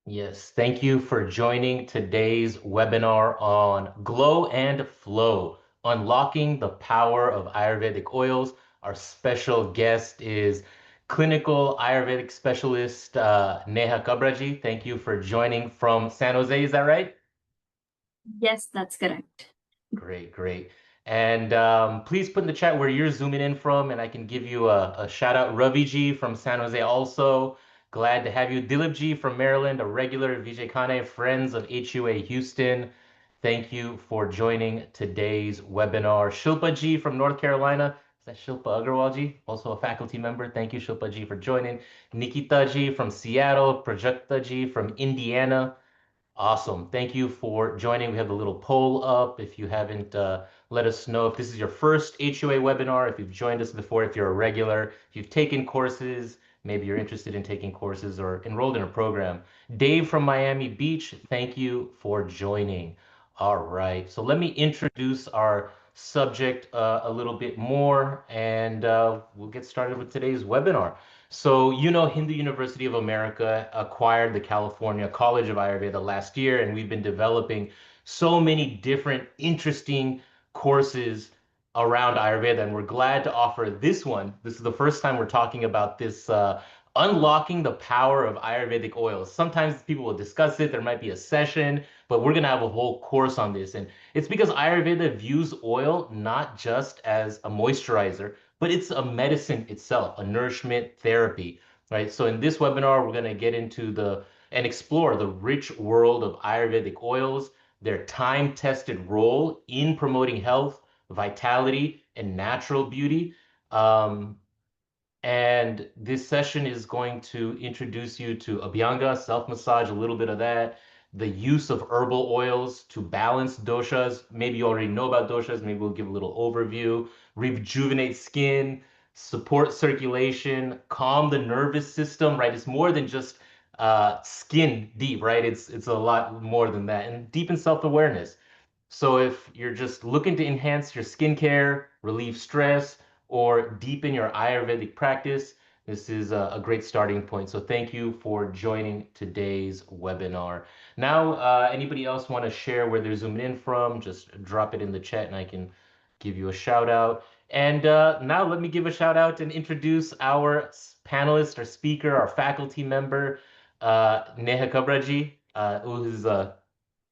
Yes, thank you for joining today's webinar on Glow and Flow, Unlocking the Power of Ayurvedic Oils. Our special guest is clinical Ayurvedic specialist Neha Kabraji. Thank you for joining from San Jose, is that right? Yes, that's correct. Great, great. And please put in the chat where you're zooming in from, and I can give you a shout out. Ravi Ji from San Jose also. Glad to have you. Dilip Ji from Maryland, a regular Vijay Kane, friends of HUA Houston. Thank you for joining today's webinar. Shilpa Ji from North Carolina. Is that Shilpa Agarwal Ji? Also a faculty member. Thank you, Shilpa Ji, for joining. Nikita Ji from Seattle. Prajakta Ji from Indiana. Awesome. Thank you for joining. We have a little poll up. If you haven't, let us know if this is your first HOA webinar, if you've joined us before, if you're a regular, if you've taken courses, maybe you're interested in taking courses or enrolled in a program. Dave from Miami Beach, thank you for joining. All right. So let me introduce our subject a little bit more, and we'll get started with today's webinar. So, Hindu University of America acquired the California College of Ayurveda last year, and we've been developing so many different interesting courses around Ayurveda, and we're glad to offer this one. This is the first time we're talking about this unlocking the power of Ayurvedic oils. Sometimes people will discuss it, there might be a session, but we're going to have a whole course on this. And it's because Ayurveda views oil not just as a moisturizer, but it's a medicine itself, a nourishment therapy, right? So in this webinar, we're going to get into and explore the rich world of Ayurvedic oils, their time-tested role in promoting health, vitality, and natural beauty. Um, and this session is going to introduce you to Abhyanga, self-massage, a little bit of that, the use of herbal oils to balance doshas. Maybe you already know about doshas. Maybe we'll give a little overview. Rejuvenate skin, support circulation, calm the nervous system, right? It's more than just skin deep, right? It's a lot more than that. And deepen self-awareness. So if you're just looking to enhance your skincare, relieve stress, or deepen your Ayurvedic practice, this is a great starting point. So thank you for joining today's webinar. Now, anybody else want to share where they're zooming in from? Just drop it in the chat and I can give you a shout out. And now let me give a shout out and introduce our panelist, our speaker, our faculty member, Neha Kabraji, who is a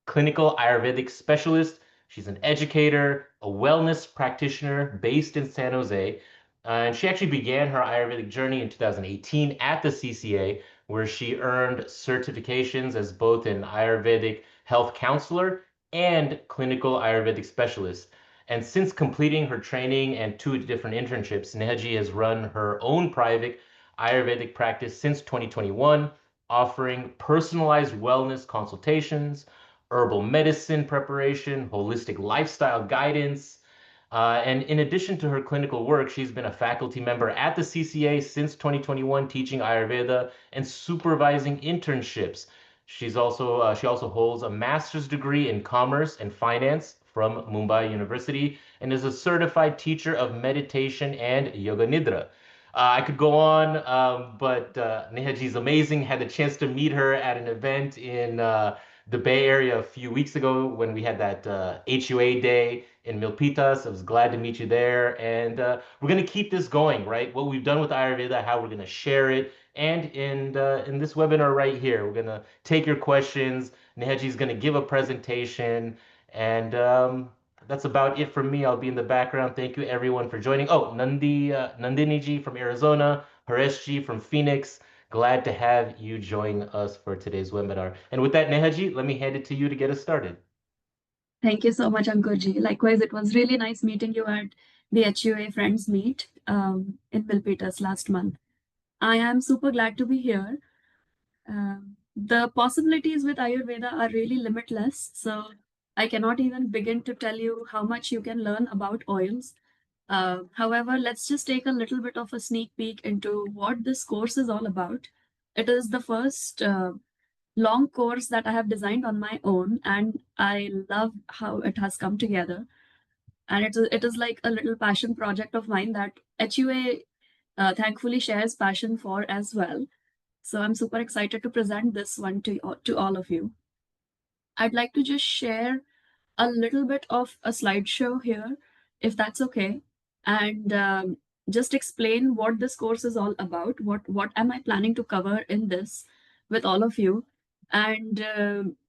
clinical Ayurvedic specialist. She's an educator, a wellness practitioner based in San Jose. And she actually began her Ayurvedic journey in 2018 at the CCA, where she earned certifications as both an Ayurvedic health counselor and clinical Ayurvedic specialist. And since completing her training and two different internships, Nehaji has run her own private Ayurvedic practice since 2021, offering personalized wellness consultations, herbal medicine preparation, holistic lifestyle guidance. And in addition to her clinical work, she's been a faculty member at the CCA since 2021, teaching Ayurveda and supervising internships. She also holds a master's degree in commerce and finance from Mumbai University and is a certified teacher of meditation and yoga nidra. I could go on, but Nehaji is amazing. Had the chance to meet her at an event in the Bay Area a few weeks ago when we had that HUA day in Milpitas. I was glad to meet you there. And we're going to keep this going, right? What we've done with Ayurveda, how we're going to share it. And in this webinar right here, we're going to take your questions. Nehaji is going to give a presentation. And that's about it for me. I'll be in the background. Thank you everyone for joining. Oh, Nandini ji from Arizona, Haresh ji from Phoenix. Glad to have you join us for today's webinar. And with that, Nehaji, let me hand it to you to get us started. Thank you so much, Ankurji. Likewise, it was really nice meeting you at the HUA Friends Meet in Milpitas last month. I am super glad to be here. The possibilities with Ayurveda are really limitless, so I cannot even begin to tell you how much you can learn about oils. However, let's just take a little bit of a sneak peek into what this course is all about. It is the first long course that I have designed on my own, and I love how it has come together. And it is like a little passion project of mine that HUA thankfully shares passion for as well. So I'm super excited to present this one to all of you. I'd like to just share a little bit of a slideshow here, if that's okay, and just explain what this course is all about. What am I planning to cover in this with all of you? And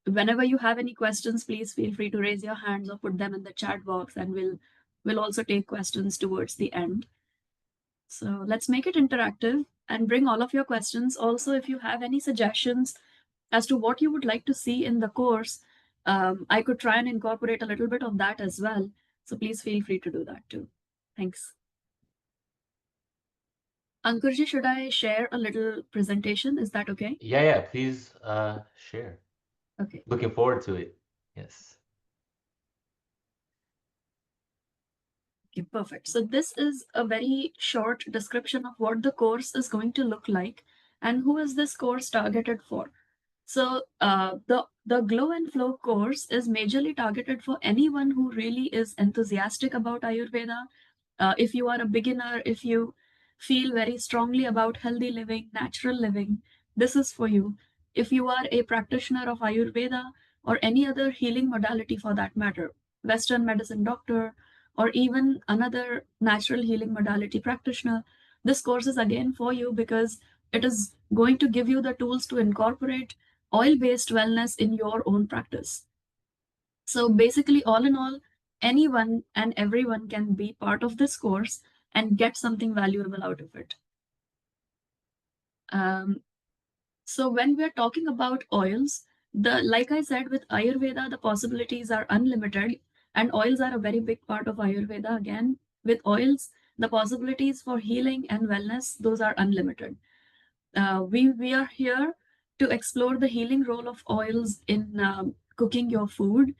whenever you have any questions, please feel free to raise your hands or put them in the chat box, and we'll also take questions towards the end. So let's make it interactive and bring all of your questions. Also, if you have any suggestions as to what you would like to see in the course, I could try and incorporate a little bit of that as well. So please feel free to do that too. Thanks. Ankurji, should I share a little presentation? Is that okay? Yeah, please share. Okay. Looking forward to it. Yes. Okay, perfect. So this is a very short description of what the course is going to look like and who is this course targeted for. So the Glow and Flow course is majorly targeted for anyone who really is enthusiastic about Ayurveda. If you are a beginner, if you feel very strongly about healthy living, natural living, this is for you. If you are a practitioner of Ayurveda or any other healing modality for that matter, Western medicine doctor, or even another natural healing modality practitioner, this course is again for you because it is going to give you the tools to incorporate oil-based wellness in your own practice. So basically, all in all, anyone and everyone can be part of this course and get something valuable out of it. So when we're talking about oils, like I said, with Ayurveda, the possibilities are unlimited, and oils are a very big part of Ayurveda. Again, with oils, the possibilities for healing and wellness, those are unlimited. We are here to explore the healing role of oils in cooking your food.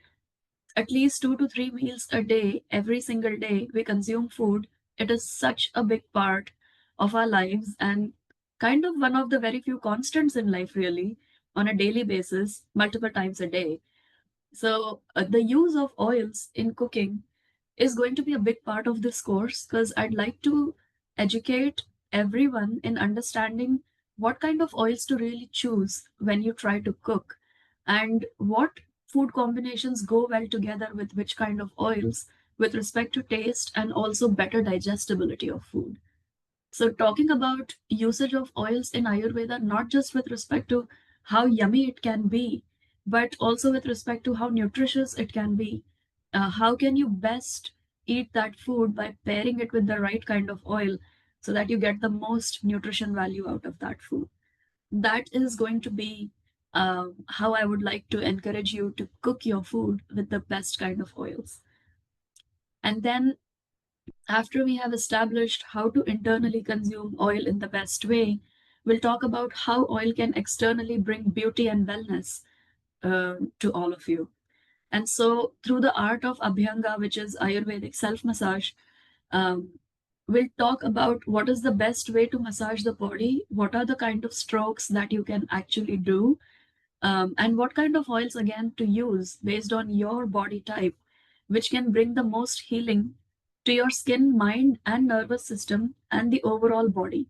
At least 2 to 3 meals a day, every single day, we consume food. It is such a big part of our lives and kind of one of the very few constants in life, really, on a daily basis, multiple times a day. So, the use of oils in cooking is going to be a big part of this course because I'd like to educate everyone in understanding what kind of oils to really choose when you try to cook and what food combinations go well together with which kind of oils with respect to taste and also better digestibility of food. So, talking about usage of oils in Ayurveda, not just with respect to how yummy it can be, but also with respect to how nutritious it can be. How can you best eat that food by pairing it with the right kind of oil so that you get the most nutrition value out of that food? That is going to be how I would like to encourage you to cook your food with the best kind of oils. And then after we have established how to internally consume oil in the best way, we'll talk about how oil can externally bring beauty and wellness to all of you. And so, through the art of Abhyanga, which is Ayurvedic self massage, um, we'll talk about what is the best way to massage the body, what are the kind of strokes that you can actually do, and what kind of oils again to use based on your body type, which can bring the most healing to your skin, mind, and nervous system and the overall body.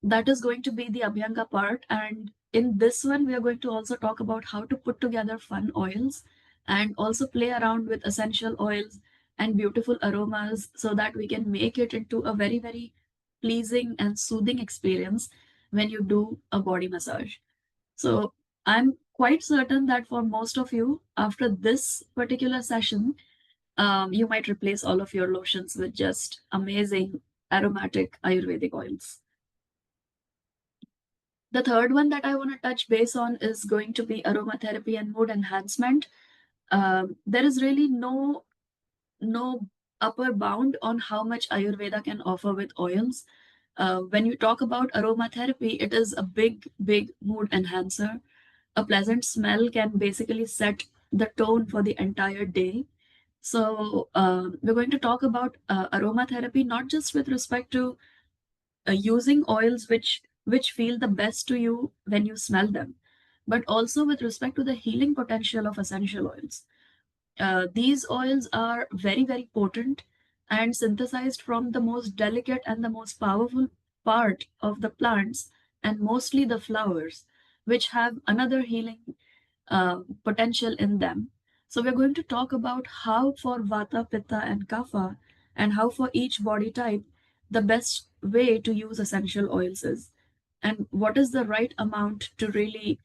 That is going to be the Abhyanga part. And in this one, we are going to also talk about how to put together fun oils and also play around with essential oils and beautiful aromas so that we can make it into a very, very pleasing and soothing experience when you do a body massage. So I'm quite certain that for most of you, after this particular session, you might replace all of your lotions with just amazing aromatic Ayurvedic oils. The third one that I want to touch base on is going to be aromatherapy and mood enhancement. There is really no upper bound on how much Ayurveda can offer with oils. When you talk about aromatherapy, it is a big mood enhancer. A pleasant smell can basically set the tone for the entire day. So we're going to talk about aromatherapy, not just with respect to using oils which feel the best to you when you smell them, but also with respect to the healing potential of essential oils. These oils are very potent and synthesized from the most delicate and the most powerful part of the plants and mostly the flowers, which have another healing potential in them. So we're going to talk about how for Vata, Pitta, and Kapha, and how for each body type, the best way to use essential oils is, and what is the right amount to really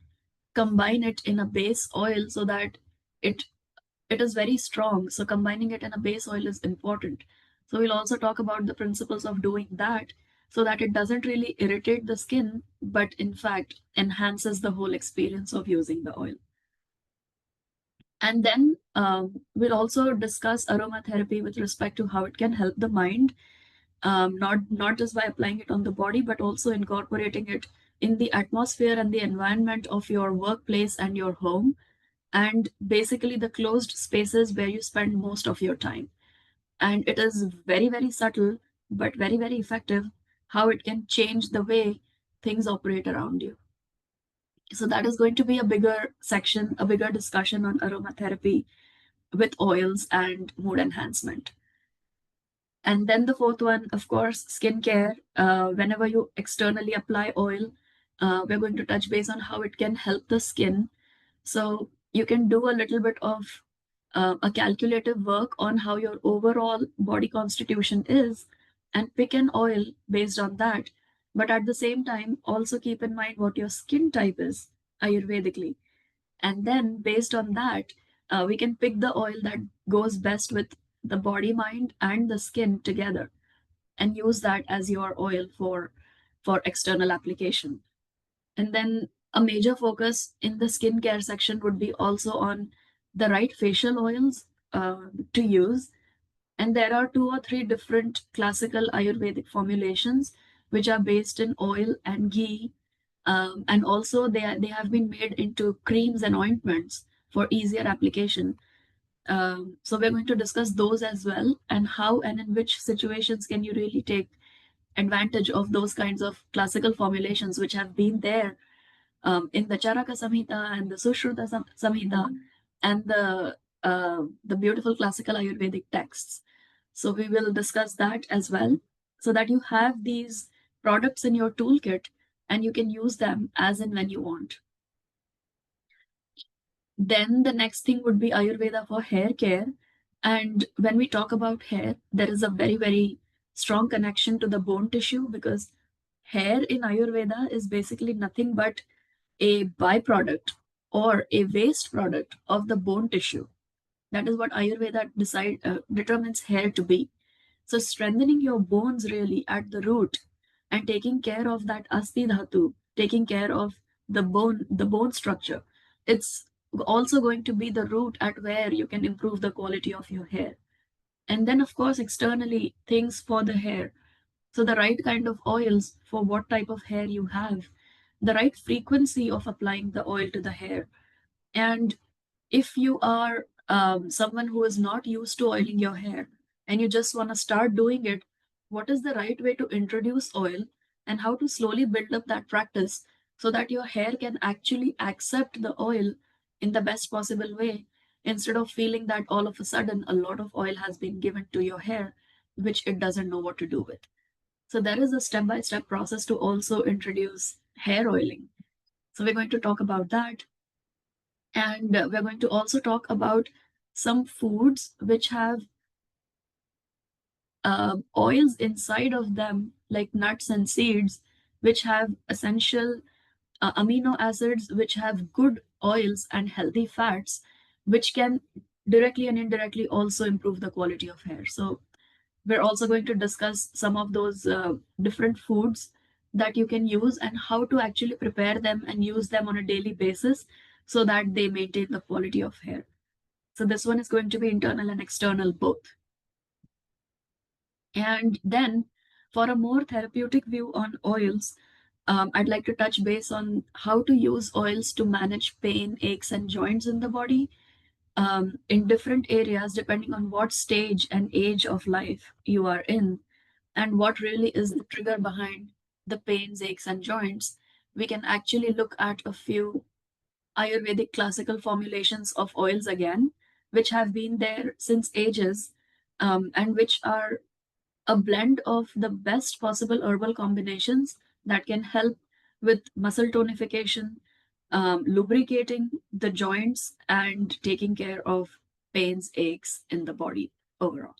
combine it in a base oil so that it it is very strong. So combining it in a base oil is important. So we'll also talk about the principles of doing that so that it doesn't really irritate the skin, but in fact enhances the whole experience of using the oil. And then we'll also discuss aromatherapy with respect to how it can help the mind, not just by applying it on the body, but also incorporating it in the atmosphere and the environment of your workplace and your home, and basically the closed spaces where you spend most of your time. And it is very, very subtle, but very, very effective how it can change the way things operate around you. So that is going to be a bigger section, a bigger discussion on aromatherapy with oils and mood enhancement. And then the fourth one, of course, skincare. Whenever you externally apply oil, we're going to touch base on how it can help the skin. So you can do a little bit of a calculative work on how your overall body constitution is and pick an oil based on that. But at the same time, also keep in mind what your skin type is Ayurvedically. And then based on that, we can pick the oil that goes best with the body, mind, and the skin together and use that as your oil for external application. And then a major focus in the skincare section would be also on the right facial oils to use. And there are two or three different classical Ayurvedic formulations which are based in oil and ghee. And also they have been made into creams and ointments for easier application. So we're going to discuss those as well, and how and in which situations can you really take advantage of those kinds of classical formulations which have been there in the Charaka Samhita and the Sushruta Samhita and the beautiful classical Ayurvedic texts. So we will discuss that as well, so that you have these products in your toolkit and you can use them as and when you want. Then the next thing would be Ayurveda for hair care. And when we talk about hair, there is a very, very strong connection to the bone tissue, because hair in Ayurveda is basically nothing but a byproduct or a waste product of the bone tissue. That is what Ayurveda determines hair to be. So strengthening your bones really at the root and taking care of that asti dhatu, taking care of the bone structure. It's also going to be the root at where you can improve the quality of your hair. And then of course externally things for the hair. So the right kind of oils for what type of hair you have, the right frequency of applying the oil to the hair. And if you are someone who is not used to oiling your hair and you just want to start doing it, what is the right way to introduce oil and how to slowly build up that practice so that your hair can actually accept the oil in the best possible way, instead of feeling that all of a sudden a lot of oil has been given to your hair which it doesn't know what to do with. So there is a step-by-step process to also introduce hair oiling. So we're going to talk about that. And we're going to also talk about some foods which have oils inside of them, like nuts and seeds, which have essential amino acids, which have good oils and healthy fats, which can directly and indirectly also improve the quality of hair. So we're also going to discuss some of those different foods that you can use and how to actually prepare them and use them on a daily basis so that they maintain the quality of hair. So this one is going to be internal and external both. And then for a more therapeutic view on oils, I'd like to touch base on how to use oils to manage pain, aches, and joints in the body in different areas, depending on what stage and age of life you are in, and what really is the trigger behind the pains, aches, and joints. We can actually look at a few Ayurvedic classical formulations of oils again, which have been there since ages, and which are a blend of the best possible herbal combinations that can help with muscle tonification, lubricating the joints, and taking care of pains, aches in the body overall.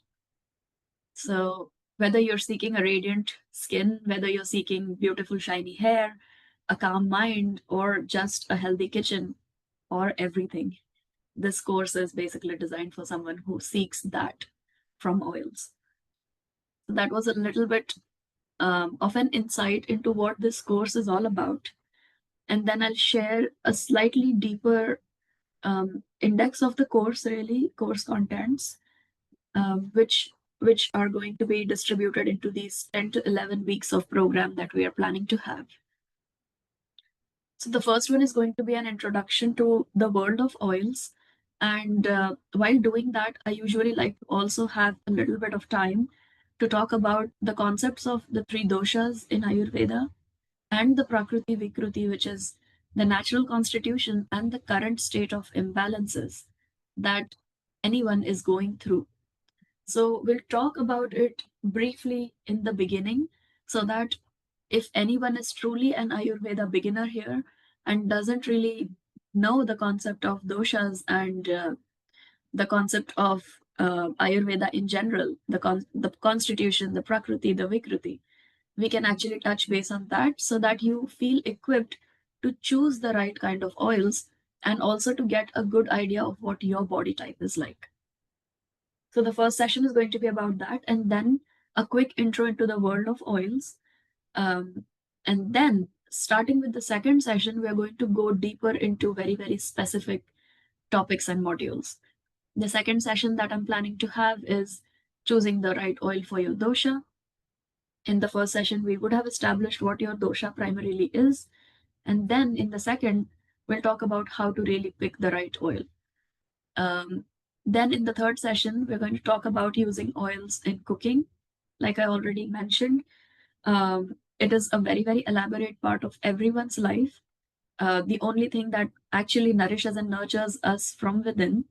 So, whether you're seeking a radiant skin, whether you're seeking beautiful, shiny hair, a calm mind, or just a healthy kitchen, or everything, this course is basically designed for someone who seeks that from oils. That was a little bit of an insight into what this course is all about. And then I'll share a slightly deeper index of the course, really, course contents, which are going to be distributed into these 10 to 11 weeks of program that we are planning to have. So the first one is going to be an introduction to the world of oils. And while doing that, I usually like to also have a little bit of time to talk about the concepts of the three doshas in Ayurveda and the Prakriti Vikruti, which is the natural constitution and the current state of imbalances that anyone is going through. So we'll talk about it briefly in the beginning so that if anyone is truly an Ayurveda beginner here and doesn't really know the concept of doshas and the concept of Ayurveda in general, the constitution, the Prakriti, the Vikruti, we can actually touch base on that so that you feel equipped to choose the right kind of oils and also to get a good idea of what your body type is like. So the first session is going to be about that, and then a quick intro into the world of oils. And then starting with the second session, we are going to go deeper into very, very specific topics and modules. The second session that I'm planning to have is choosing the right oil for your dosha. In the first session, we would have established what your dosha primarily is. And then in the second, we'll talk about how to really pick the right oil. Then in the third session, we're going to talk about using oils in cooking. Like I already mentioned, it is a very, very elaborate part of everyone's life. The only thing that actually nourishes and nurtures us from within.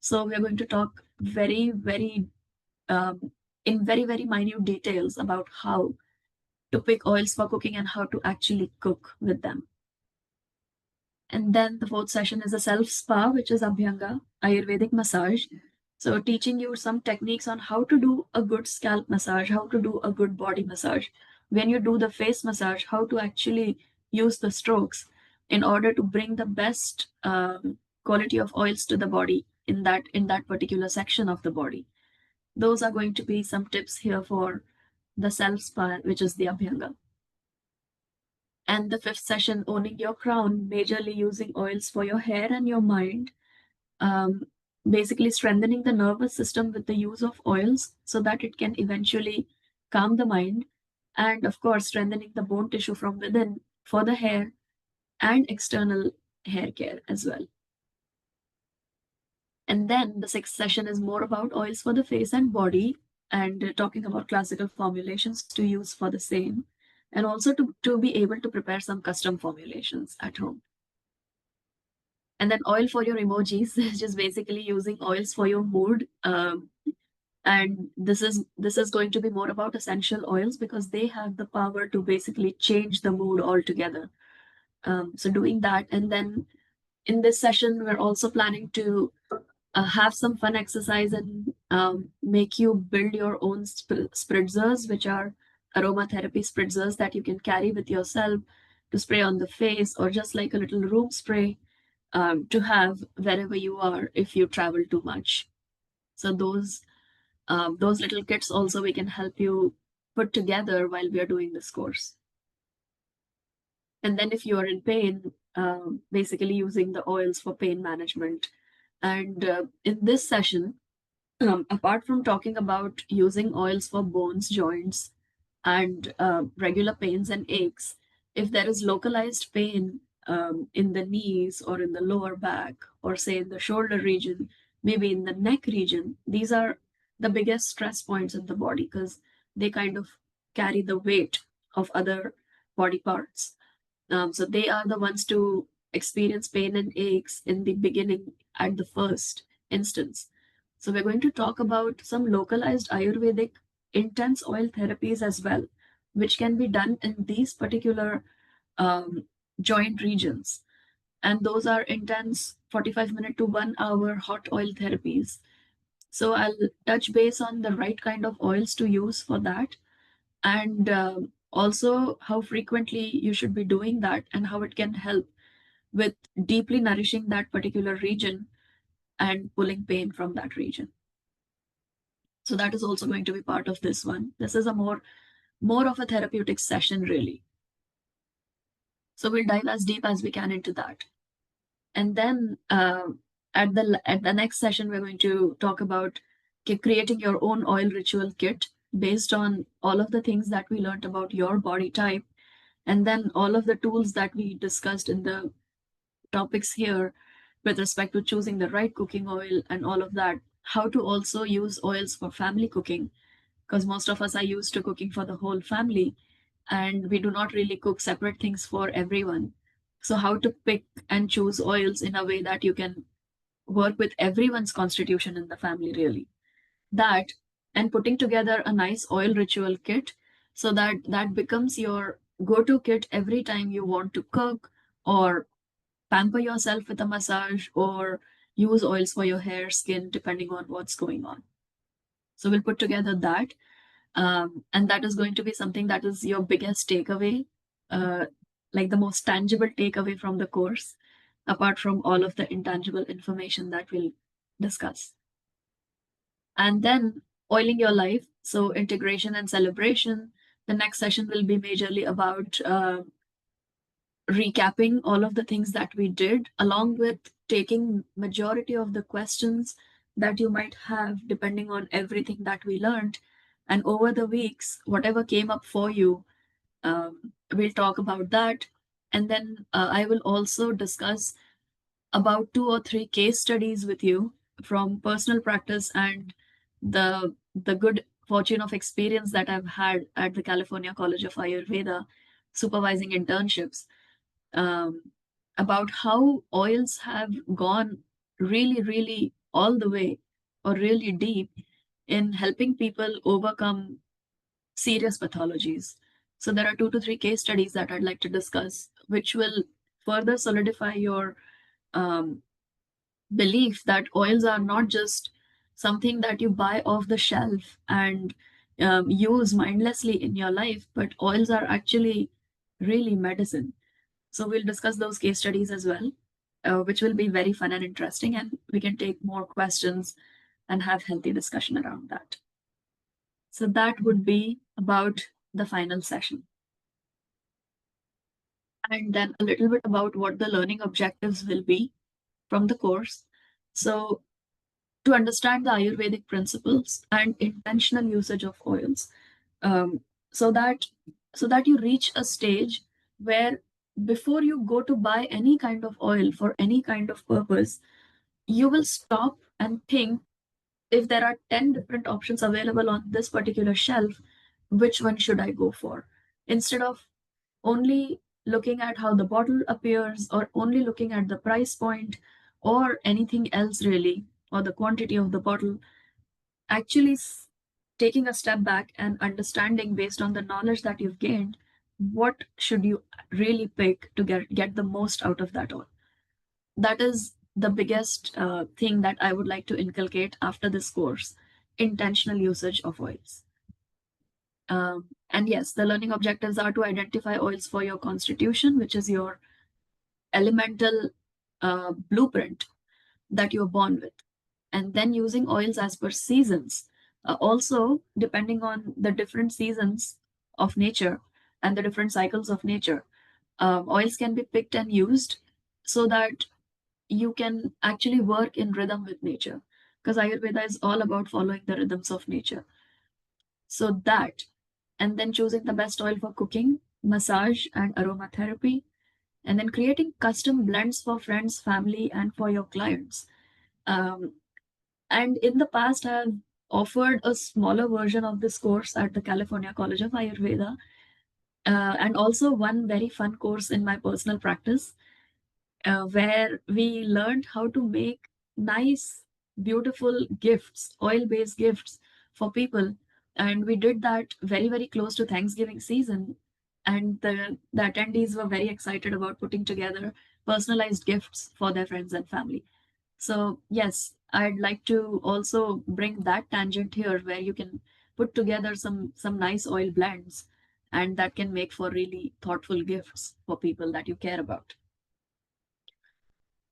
So we're going to talk very, very, in very, very minute details about how to pick oils for cooking and how to actually cook with them. And then the fourth session is a self spa, which is Abhyanga, Ayurvedic massage. So, teaching you some techniques on how to do a good scalp massage, how to do a good body massage. When you do the face massage, how to actually use the strokes in order to bring the best quality of oils to the body in that particular section of the body. Those are going to be some tips here for the self spa, which is the Abhyanga. And the fifth session, owning your crown, majorly using oils for your hair and your mind, um, basically strengthening the nervous system with the use of oils so that it can eventually calm the mind, and of course, strengthening the bone tissue from within for the hair and external hair care as well. And then the sixth session is more about oils for the face and body and talking about classical formulations to use for the same, and also to be able to prepare some custom formulations at home. And then oil for your emojis, just basically using oils for your mood. And this is going to be more about essential oils because they have the power to basically change the mood altogether. So doing that, and then in this session, we're also planning to have some fun exercise and make you build your own spritzers, which are aromatherapy spritzers that you can carry with yourself to spray on the face or just like a little room spray to have wherever you are if you travel too much. So those little kits also we can help you put together while we are doing this course. And then if you are in pain, basically using the oils for pain management. And in this session, apart from talking about using oils for bones, joints, and regular pains and aches, if there is localized pain in the knees or in the lower back, or say in the shoulder region, maybe in the neck region, these are the biggest stress points in the body because they kind of carry the weight of other body parts. So they are the ones to experience pain and aches in the beginning at the first instance. So we're going to talk about some localized Ayurvedic intense oil therapies as well, which can be done in these particular joint regions. And those are intense 45-minute to 1 hour hot oil therapies. So I'll touch base on the right kind of oils to use for that, and also how frequently you should be doing that and how it can help with deeply nourishing that particular region and pulling pain from that region. So that is also going to be part of this one. This is a more of a therapeutic session, really. So we'll dive as deep as we can into that. And then at the next session, we're going to talk about creating your own oil ritual kit based on all of the things that we learned about your body type, and then all of the tools that we discussed in the topics here with respect to choosing the right cooking oil and all of that, how to also use oils for family cooking, because most of us are used to cooking for the whole family and we do not really cook separate things for everyone. So, how to pick and choose oils in a way that you can work with everyone's constitution in the family, really. That, and putting together a nice oil ritual kit so that that becomes your go to kit every time you want to cook or pamper yourself with a massage or use oils for your hair, skin, depending on what's going on. So, we'll put together that. And that is going to be something that is your biggest takeaway, uh, like the most tangible takeaway from the course, apart from all of the intangible information that we'll discuss. And then oiling your life, so integration and celebration. The next session will be majorly about recapping all of the things that we did, along with taking majority of the questions that you might have depending on everything that we learned. And over the weeks, whatever came up for you, we'll talk about that. And then I will also discuss about 2 or 3 case studies with you from personal practice and the good fortune of experience that I've had at the California College of Ayurveda supervising internships, um, about how oils have gone really, really all the way or really deep in helping people overcome serious pathologies. So there are 2 to 3 case studies that I'd like to discuss, which will further solidify your um, belief that oils are not just something that you buy off the shelf and use mindlessly in your life, but oils are actually really medicine. So we'll discuss those case studies as well, which will be very fun and interesting, and we can take more questions and have healthy discussion around that. So that would be about the final session. And then a little bit about what the learning objectives will be from the course. So to understand the Ayurvedic principles and intentional usage of oils, um, so that so that you reach a stage where before you go to buy any kind of oil for any kind of purpose, you will stop and think, if there are 10 different options available on this particular shelf, which one should I go for? Instead of only looking at how the bottle appears or only looking at the price point or anything else really, or the quantity of the bottle, actually taking a step back and understanding based on the knowledge that you've gained, what should you really pick to get the most out of that oil. That is the biggest thing that I would like to inculcate after this course: intentional usage of oils. And yes, the learning objectives are to identify oils for your constitution, which is your elemental blueprint that you're born with, and then using oils as per seasons. Also, depending on the different seasons of nature and the different cycles of nature, oils can be picked and used so that you can actually work in rhythm with nature, because Ayurveda is all about following the rhythms of nature. So that, and then choosing the best oil for cooking, massage, and aromatherapy, and then creating custom blends for friends, family, and for your clients. Um, and in the past, I have offered a smaller version of this course at the California College of Ayurveda, and also one very fun course in my personal practice, where we learned how to make nice, beautiful gifts, oil based gifts for people. And we did that very, very close to Thanksgiving season. and the attendees were very excited about putting together personalized gifts for their friends and family. So yes, I'd like to also bring that tangent here where you can put together some nice oil blends and that can make for really thoughtful gifts for people that you care about.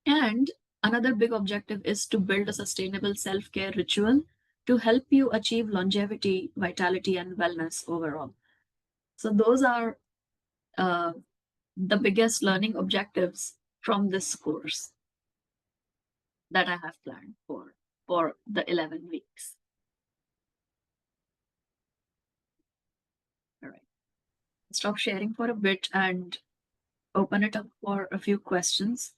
And another big objective is to build a sustainable self-care ritual to help you achieve longevity, vitality, and wellness overall. So those are uh, the biggest learning objectives from this course that I have planned for the 11 weeks. All right. Stop sharing for a bit and open it up for a few questions.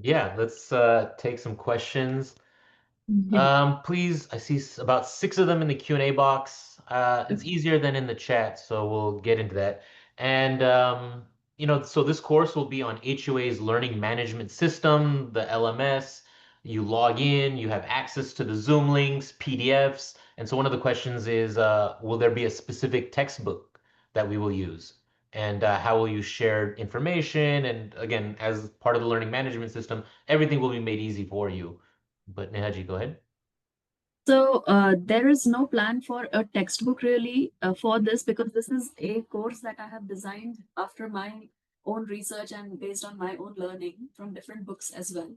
Yeah, let's take some questions. Yeah. Please, I see about 6 of them in the Q&A box. It's easier than in the chat, so we'll get into that. And so this course will be on HUA's learning management system, the LMS. You log in, you have access to the Zoom links, PDFs. And so one of the questions is, will there be a specific textbook that we will use? And how will you share information? And again, as part of the learning management system, everything will be made easy for you. But Nehaji, go ahead. So there is no plan for a textbook really for this because this is a course that I have designed after my own research and based on my own learning from different books as well.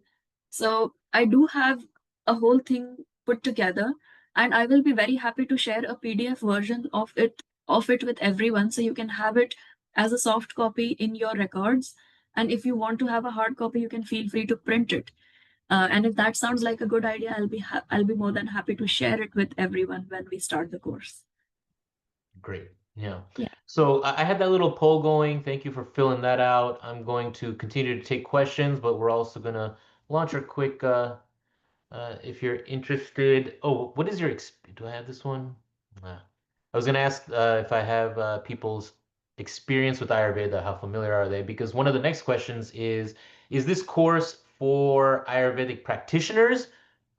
So I do have a whole thing put together, and I will be very happy to share a PDF version of it with everyone, so you can have it as a soft copy in your records. And if you want to have a hard copy, you can feel free to print it. And if that sounds like a good idea, I'll be more than happy to share it with everyone when we start the course. Great. Yeah. Yeah. So I had that little poll going. Thank you for filling that out. I'm going to continue to take questions, but we're also going to launch a quick, if you're interested. Oh, what is your, do I have this one? I was going to ask if I have people's experience with Ayurveda, how familiar are they? Because one of the next questions is this course for Ayurvedic practitioners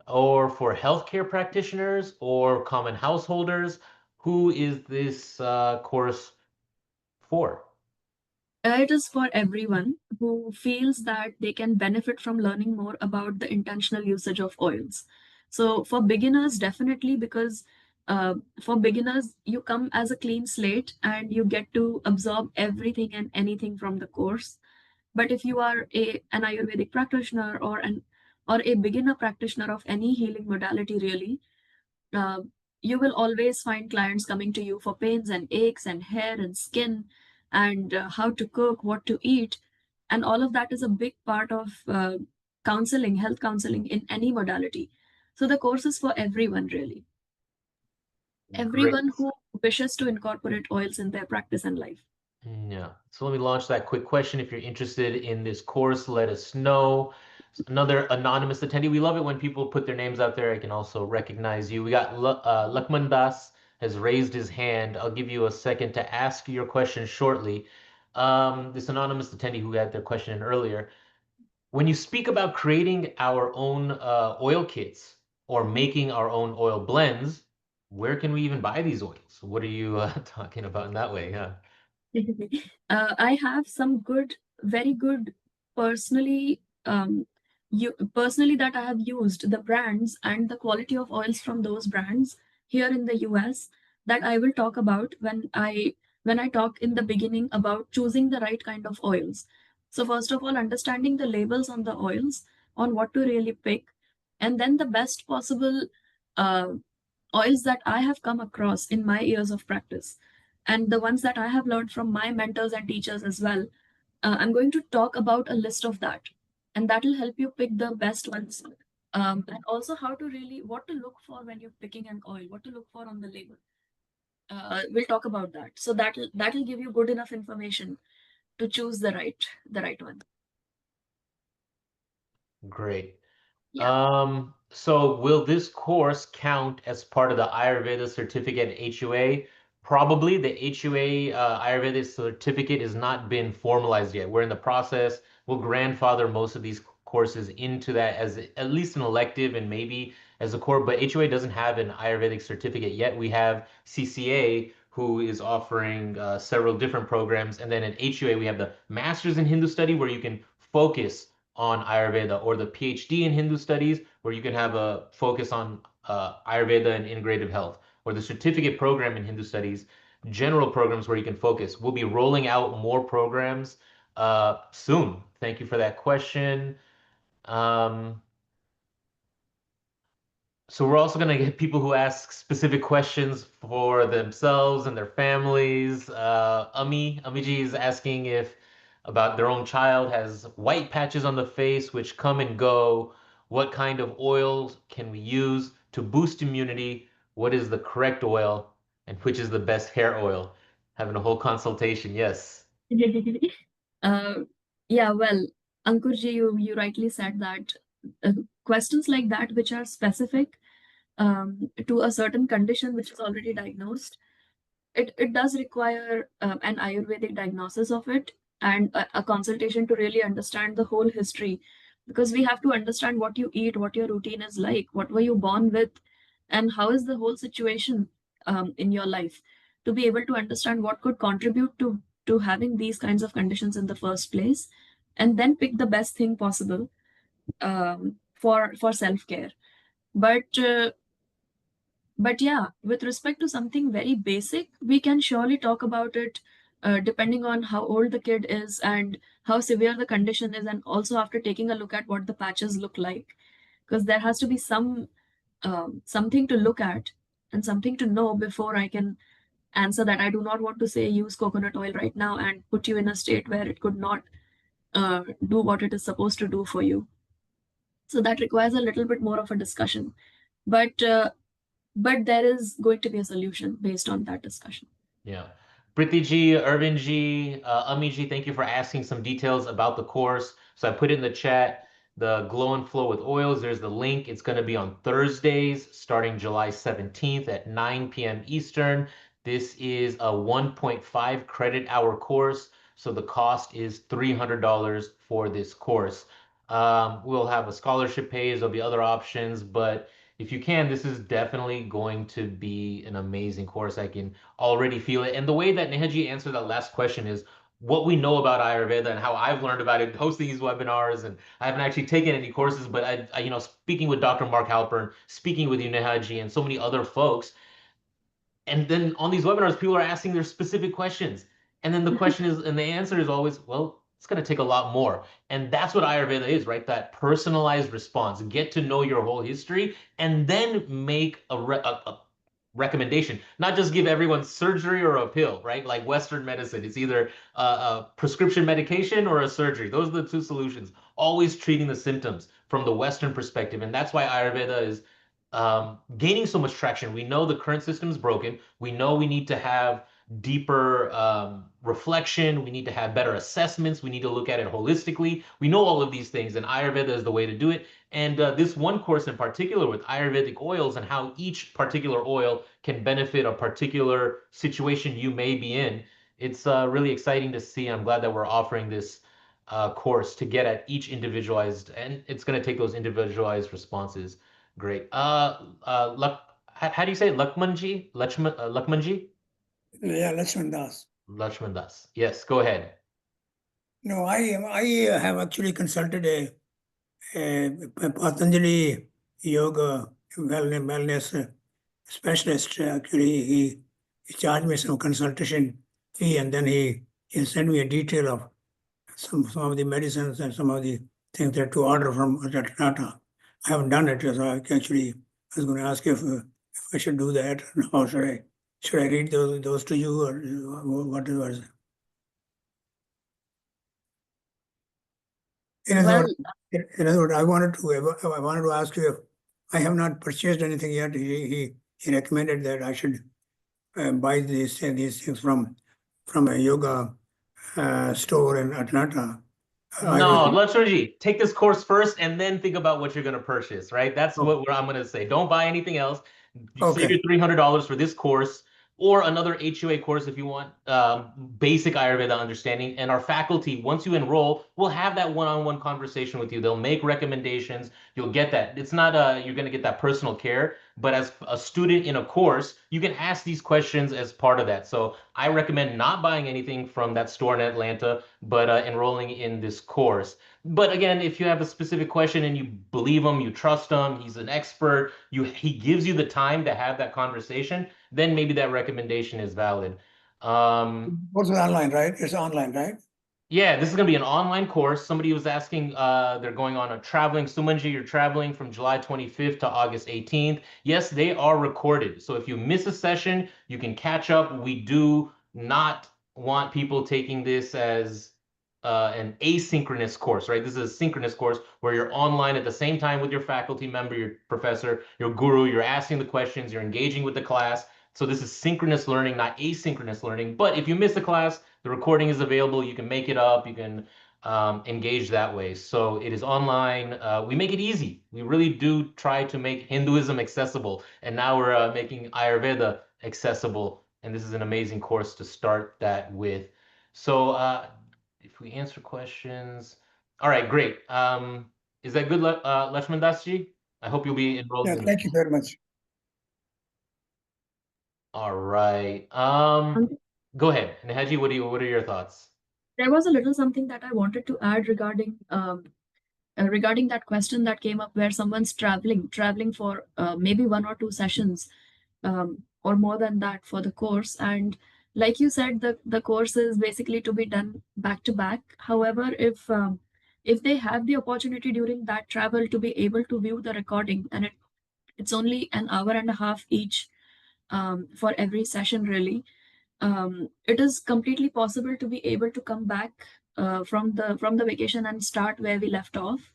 or for healthcare practitioners or common householders? Who is this course for? It is for everyone who feels that they can benefit from learning more about the intentional usage of oils. So, for beginners, definitely, because for beginners, you come as a clean slate and you get to absorb everything and anything from the course. But if you are an Ayurvedic practitioner or a beginner practitioner of any healing modality, really, uh, you will always find clients coming to you for pains and aches and hair and skin and how to cook, what to eat. And all of that is a big part of counseling, health counseling in any modality. So the course is for everyone, really. Great. Everyone who wishes to incorporate oils in their practice and life. Yeah. So let me launch that quick question. If you're interested in this course, let us know. Another anonymous attendee. We love it when people put their names out there. I can also recognize you. We got Lakman Das has raised his hand. I'll give you a second to ask your question shortly. This anonymous attendee who had their question in earlier. When you speak about creating our own oil kits or making our own oil blends, where can we even buy these oils? What are you talking about in that way? Yeah. I have some good, very good personally, personally that I have used the brands and the quality of oils from those brands here in the US that I will talk about when I talk in the beginning about choosing the right kind of oils. So first of all, understanding the labels on the oils on what to really pick, and then the best possible uh, oils that I have come across in my years of practice and the ones that I have learned from my mentors and teachers as well. I'm going to talk about a list of that, and that will help you pick the best ones. And also how to really what to look for when you're picking an oil, what to look for on the label. We'll talk about that. So that'll give you good enough information to choose the right one. Great. Yeah. So will this course count as part of the Ayurveda certificate at HUA? Probably the HUA Ayurveda certificate has not been formalized yet. We're in the process. We'll grandfather most of these courses into that as at least an elective and maybe as a core, but HUA doesn't have an Ayurvedic certificate yet. We have CCA, who is offering several different programs. And then at HUA, we have the Masters in Hindu Study, where you can focus on Ayurveda, or the PhD in Hindu Studies, where you can have a focus on Ayurveda and integrative health, or the certificate program in Hindu Studies, general programs where you can focus. We'll be rolling out more programs soon. Thank you for that question. Um, so we're also going to get people who ask specific questions for themselves and their families. Amiji is asking if about their own child has white patches on the face which come and go. What kind of oils can we use to boost immunity? What is the correct oil? And which is the best hair oil? Having a whole consultation. Yes. uh, yeah, well, Ankurji, you rightly said that uh, questions like that, which are specific to a certain condition which is already diagnosed, it does require an Ayurvedic diagnosis of it, and a consultation to really understand the whole history, because we have to understand what you eat, what your routine is like, what were you born with, and how is the whole situation in your life, to be able to understand what could contribute to having these kinds of conditions in the first place, and then pick the best thing possible for self care. But yeah, with respect to something very basic, we can surely talk about it depending on how old the kid is and how severe the condition is, and also after taking a look at what the patches look like. Because there has to be something to look at and something to know before I can answer that. I do not want to say use coconut oil right now and put you in a state where it could not do what it is supposed to do for you. So that requires a little bit more of a discussion. But there is going to be a solution based on that discussion. Yeah. Priti ji, Irvin ji, Ami ji, thank you for asking some details about the course. So I put in the chat the Glow and Flow with Oils. There's the link. It's going to be on Thursdays starting July 17th at 9 p.m. Eastern. This is a 1.5 credit hour course. So the cost is $300 for this course. We'll have a scholarship page. There'll be other options, but if you can, this is definitely going to be an amazing course. I can already feel it. And the way that Nehaji answered that last question is what we know about Ayurveda and how I've learned about it hosting these webinars. And I haven't actually taken any courses, but speaking with Dr. Mark Halpern, speaking with you, Nehaji, and so many other folks, and then on these webinars, people are asking their specific questions. And then the question is, and the answer is always, well, it's going to take a lot more. And that's what Ayurveda is, right? That personalized response. Get to know your whole history and then make a recommendation. Not just give everyone surgery or a pill, right? Like Western medicine, it's either a prescription medication or a surgery. Those are the two solutions. Always treating the symptoms from the Western perspective. And that's why Ayurveda is gaining so much traction. We know the current system is broken. We know we need to have deeper reflection. We need to have better assessments. We need to look at it holistically. We know all of these things, and Ayurveda is the way to do it. And this one course in particular with Ayurvedic oils and how each particular oil can benefit a particular situation you may be in. It's really exciting to see. I'm glad that we're offering this course to get at each individualized, and it's going to take those individualized responses. Great. How do you say it? Lakmanji? Yeah, Lakshman Das. Lakshman Das. Yes, go ahead. No, I have actually consulted a Patanjali yoga wellness specialist. Actually, he charged me some consultation fee, and then he sent me a detail of some of the medicines and some of the things that to order from Tata. I haven't done it, so I was going to ask you if I should do that. How should I read those to you, or what was it? In other words, I wanted to ask you if I have not purchased anything yet. He recommended that I should buy these things from a yoga store in Atlanta. No, Lakshmanji, take this course first and then think about what you're going to purchase, right? That's what I'm going to say. Don't buy anything else. You save your $300 for this course or another HUA course if you want basic Ayurveda understanding. And our faculty, once you enroll, will have that one-on-one conversation with you. They'll make recommendations. You'll get that. It's not you're going to get that personal care, But as a student in a course, you can ask these questions as part of that. So I recommend not buying anything from that store in Atlanta, but enrolling in this course. But again, if you have a specific question and you believe him, you trust him, he's an expert, he gives you the time to have that conversation, then maybe that recommendation is valid. Also online, right? It's online, right? Yeah, this is going to be an online course. Somebody was asking, they're going on a traveling. Sumanji, you're traveling from July 25th to August 18th. Yes, they are recorded. So if you miss a session, you can catch up. We do not want people taking this as an asynchronous course, right? This is a synchronous course where you're online at the same time with your faculty member, your professor, your guru. You're asking the questions, you're engaging with the class. So this is synchronous learning, not asynchronous learning. But if you miss a class, the recording is available. You can make it up. You can engage that way. So it is online. We make it easy. We really do try to make Hinduism accessible. And now we're making Ayurveda accessible. And this is an amazing course to start that with. So if we answer questions. All right, great. Is that good, Lakshman Das ji? I hope you'll be enrolled Yeah, in thank this. you very much. All right. Go ahead. Nehaji, what are your thoughts? There was a little something that I wanted to add regarding that question that came up where someone's traveling for maybe 1 or 2 sessions, or more than that for the course. And like you said, the course is basically to be done back to back. However, if they have the opportunity during that travel to be able to view the recording, and it's only an hour and a half each, for every session really, it is completely possible to be able to come back from the vacation and start where we left off.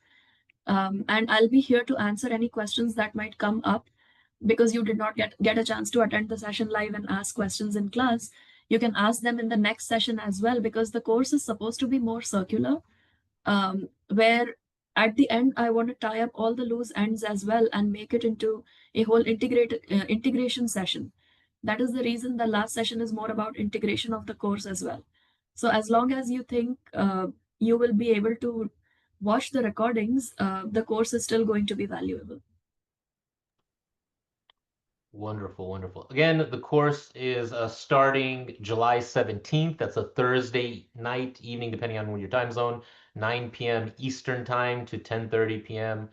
And I'll be here to answer any questions that might come up, because you did not get a chance to attend the session live and ask questions in class. You can ask them in the next session as well, because the course is supposed to be more circular, where at the end I want to tie up all the loose ends as well and make it into a whole integrated integration session. That is the reason the last session is more about integration of the course as well. So as long as you think you will be able to watch the recordings, the course is still going to be valuable. Wonderful, wonderful. Again, the course is starting July 17th. That's a Thursday night, evening, depending on your time zone, 9 p.m. Eastern time to 10:30 p.m.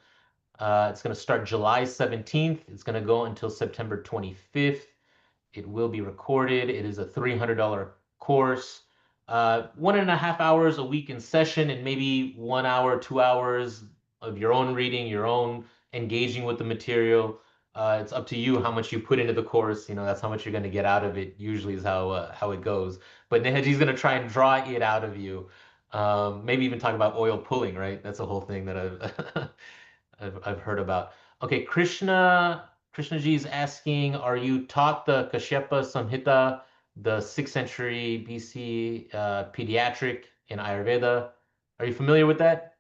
It's going to start July 17th. It's going to go until September 25th. It will be recorded. It is a $300 course. 1.5 hours a week in session, and maybe 1 hour, 2 hours of your own reading, your own engaging with the material. It's up to you how much you put into the course. You know, that's how much you're going to get out of it. Usually is how it goes. But Nehaji's going to try and draw it out of you. Maybe even talk about oil pulling, right? That's a whole thing that I've heard about. Okay, Krishnaji is asking, are you taught the Kashyapa Samhita, the 6th century BC pediatric in Ayurveda? Are you familiar with that?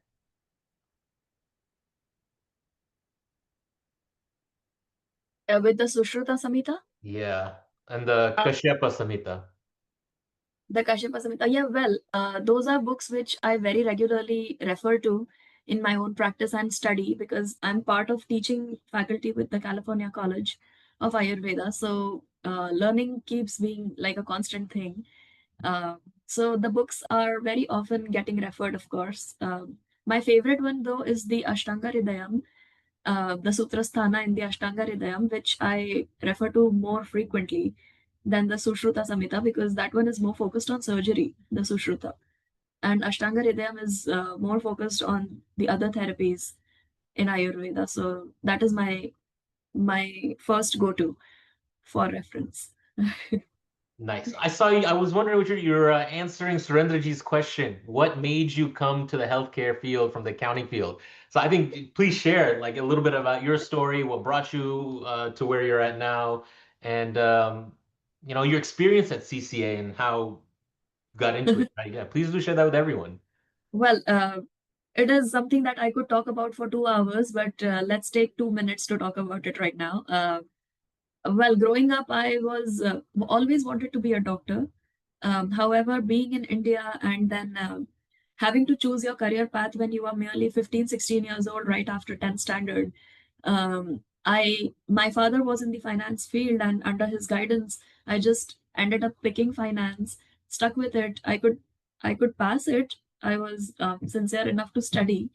With the Sushruta Samhita. Yeah, and the Kashyapa Samhita. The Kashyapa Samhita. Yeah, well, those are books which I very regularly refer to in my own practice and study, because I'm part of teaching faculty with the California College of Ayurveda. So learning keeps being like a constant thing. Uh, so the books are very often getting referred, of course. My favorite one, though, is the Ashtanga Hridayam, the Sutrasthana in the Ashtanga Hridayam, which I refer to more frequently than the Sushruta Samhita, because that one is more focused on surgery, the Sushruta. And Ashtanga Hridayam is more focused on the other therapies in Ayurveda. So that is my first go-to for reference. Nice. I saw you. I was wondering what you're answering Surendraji's question. What made you come to the healthcare field from the accounting field? So I think please share like a little bit about your story, what brought you to where you're at now, and your experience at CCA and how you got into it. Right? Yeah, please do share that with everyone. Well, it is something that I could talk about for 2 hours, but let's take 2 minutes to talk about it right now. Well, growing up, I was always wanted to be a doctor. However, being in India and then having to choose your career path when you are merely 15, 16 years old, right after 10th standard, My father was in the finance field, and under his guidance, I just ended up picking finance, stuck with it. I could pass it. I was sincere enough to study,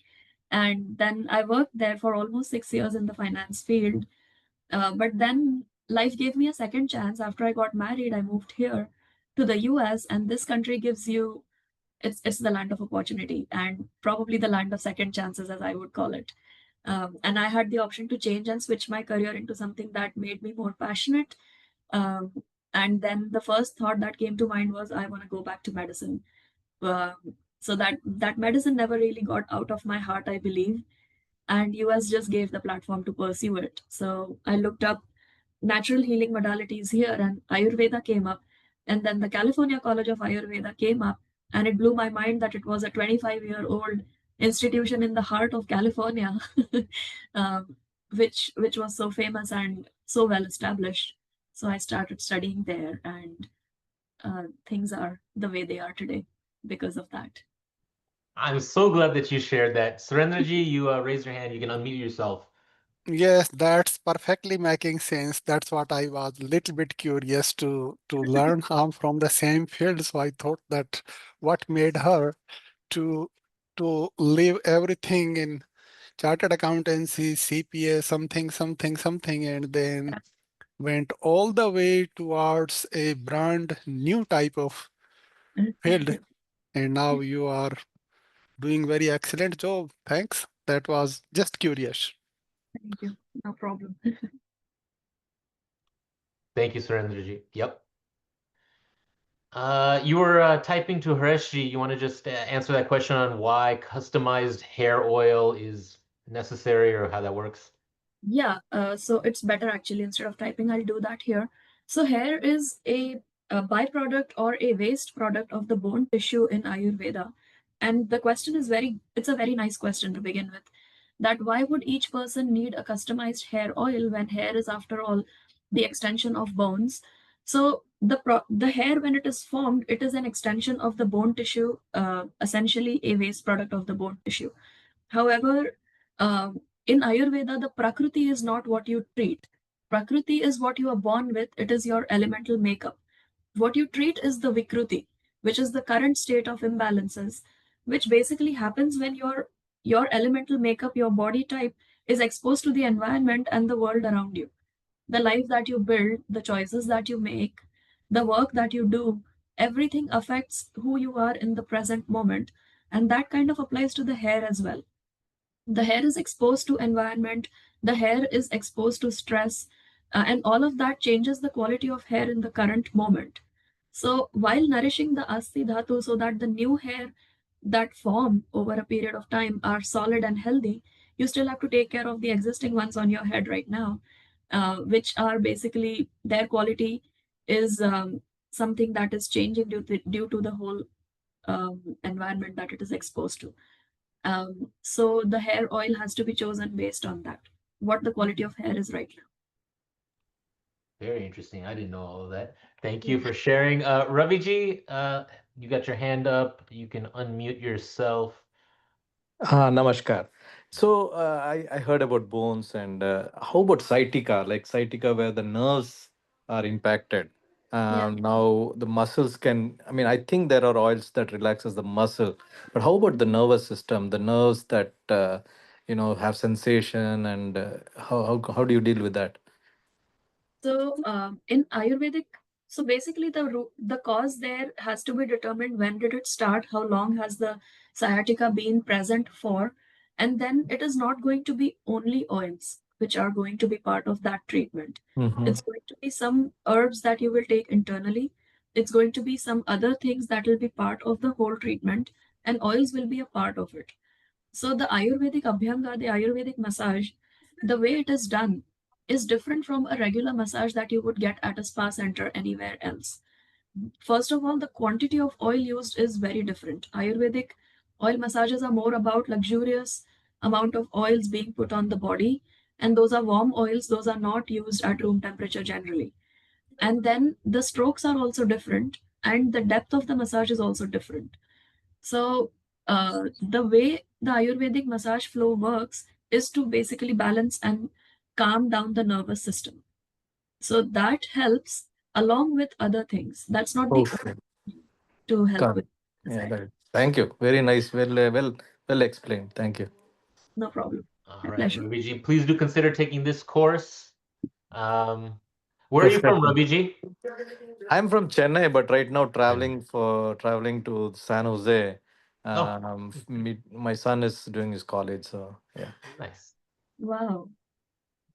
and then I worked there for almost 6 years in the finance field. But then life gave me a second chance. After I got married, I moved here to the US, and this country gives you, it's the land of opportunity and probably the land of second chances, as I would call it. And I had the option to change and switch my career into something that made me more passionate. Um, and then the first thought that came to mind was I want to go back to medicine. So that medicine never really got out of my heart, I believe, and US just gave the platform to pursue it. So I looked up natural healing modalities here, and Ayurveda came up. And then the California College of Ayurveda came up, and it blew my mind that it was a 25-year-old institution in the heart of California, um, which was so famous and so well established. So I started studying there, and things are the way they are today because of that. I'm so glad that you shared that. Surendraji, you raise your hand. You can unmute yourself. Yes, that's perfectly making sense. That's what I was a little bit curious to learn. I'm from the same field, so I thought that what made her to to leave everything in chartered accountancy, CPA, something, something, something, and then went all the way towards a brand new type of Thank field. you. And now you are doing very excellent job. Thanks. That was just curious. Thank you. No problem. Thank you, Surendraji. Yep. You were typing to Hareshji. You want to just answer that question on why customized hair oil is necessary or how that works? Yeah, so it's better actually. Instead of typing, I'll do that here. So hair is a byproduct or a waste product of the bone tissue in Ayurveda. And the question is it's a very nice question to begin with. That why would each person need a customized hair oil when hair is, after all, the extension of bones? So the hair, when it is formed, it is an extension of the bone tissue, essentially a waste product of the bone tissue. However, in Ayurveda, the Prakriti is not what you treat. Prakriti is what you are born with, it is your elemental makeup. What you treat is the Vikruti, which is the current state of imbalances, which basically happens when your elemental makeup, your body type, is exposed to the environment and the world around you. The life that you build, the choices that you make, the work that you do, everything affects who you are in the present moment. And that kind of applies to the hair as well. The hair is exposed to environment, the hair is exposed to stress, and all of that changes the quality of hair in the current moment. So while nourishing the asti dhatu so that the new hair that form over a period of time are solid and healthy, you still have to take care of the existing ones on your head right now, which are basically their quality is something that is changing due to the whole environment that it is exposed to. So the hair oil has to be chosen based on that, what the quality of hair is right now. Very interesting. I didn't know all of that. Thank you Yeah. for sharing. Raviji, you got your hand up. You can unmute yourself. Namaskar. So I heard about bones and how about sciatica, like sciatica where the nerves are impacted. Yeah. Now the muscles can, I mean, I think there are oils that relaxes the muscle, but how about the nervous system, the nerves that, have sensation and how do you deal with that? So in Ayurvedic, so basically the cause there has to be determined. When did it start? How long has the sciatica been present for? And then it is not going to be only oils which are going to be part of that treatment. Mm-hmm. It's going to be some herbs that you will take internally. It's going to be some other things that will be part of the whole treatment, and oils will be a part of it. So the Ayurvedic Abhyanga, the Ayurvedic massage, the way it is done is different from a regular massage that you would get at a spa center anywhere else. First of all, the quantity of oil used is very different. Ayurvedic oil massages are more about luxurious amount of oils being put on the body, and those are warm oils, those are not used at room temperature generally. And then the strokes are also different, and the depth of the massage is also different. So, the way the Ayurvedic massage flow works is to basically balance and calm down the nervous system. So that helps along with other things. That's not the Okay. to help Got with it. Yeah, anxiety. got it. Thank you. Very nice. Well explained. Thank you. No problem. All My right, pleasure. Raviji, please do consider taking this course. Where are you from, Definitely. Raviji? I'm from Chennai, but right now Chennai. traveling to San Jose. Oh, My son is doing his college, so yeah. nice. Wow.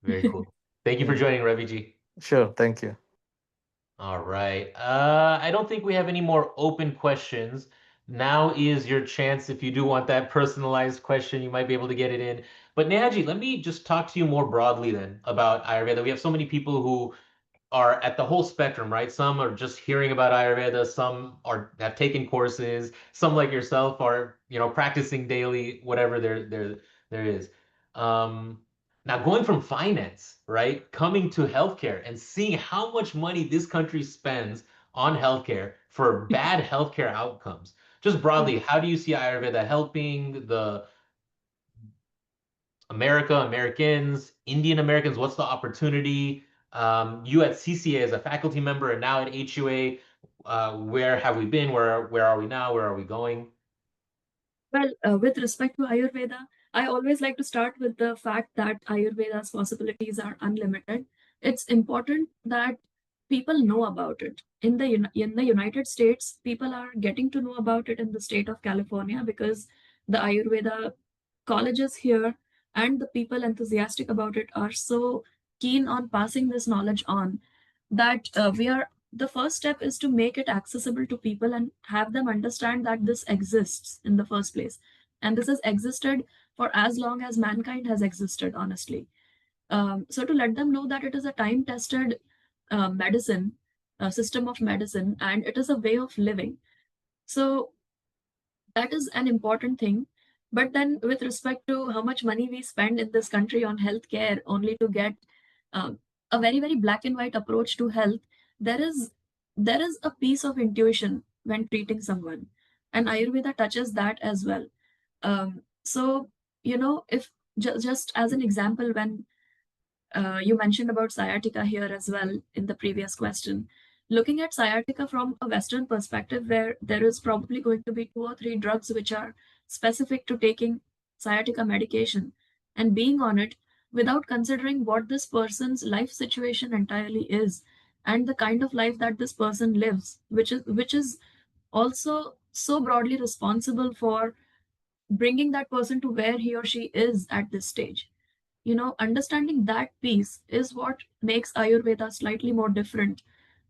Very cool. Thank you for Yeah. joining, Raviji. Sure. Thank you. All right. I don't think we have any more open questions. Now is your chance. If you do want that personalized question, you might be able to get it in. But Nehaji, let me just talk to you more broadly then about Ayurveda. We have so many people who are at the whole spectrum, right? Some are just hearing about Ayurveda, some have taken courses, some like yourself are, practicing daily, whatever there is. Um, Now going from finance, right, coming to healthcare and seeing how much money this country spends on healthcare for bad healthcare outcomes. Just broadly, how do you see Ayurveda helping the Americans, Indian Americans? What's the opportunity? You at CCA as a faculty member and now at HUA, where have we been? Where are we now? Where are we going? Well, with respect to Ayurveda, I always like to start with the fact that Ayurveda's possibilities are unlimited. It's important that people know about it. In the United States, people are getting to know about it in the state of California because the Ayurveda colleges here and the people enthusiastic about it are so keen on passing this knowledge on that the first step is to make it accessible to people and have them understand that this exists in the first place. And this has existed for as long as mankind has existed, honestly. So to let them know that it is a time tested medicine, system of medicine, and it is a way of living. So that is an important thing. But then, with respect to how much money we spend in this country on healthcare, only to get a very very black and white approach to health, there is a piece of intuition when treating someone, and Ayurveda touches that as well. So if just as an example, when you mentioned about sciatica here as well in the previous question. Looking at sciatica from a Western perspective, where there is probably going to be 2 or 3 drugs which are specific to taking sciatica medication and being on it without considering what this person's life situation entirely is and the kind of life that this person lives, which is also so broadly responsible for bringing that person to where he or she is at this stage. Understanding that piece is what makes Ayurveda slightly more different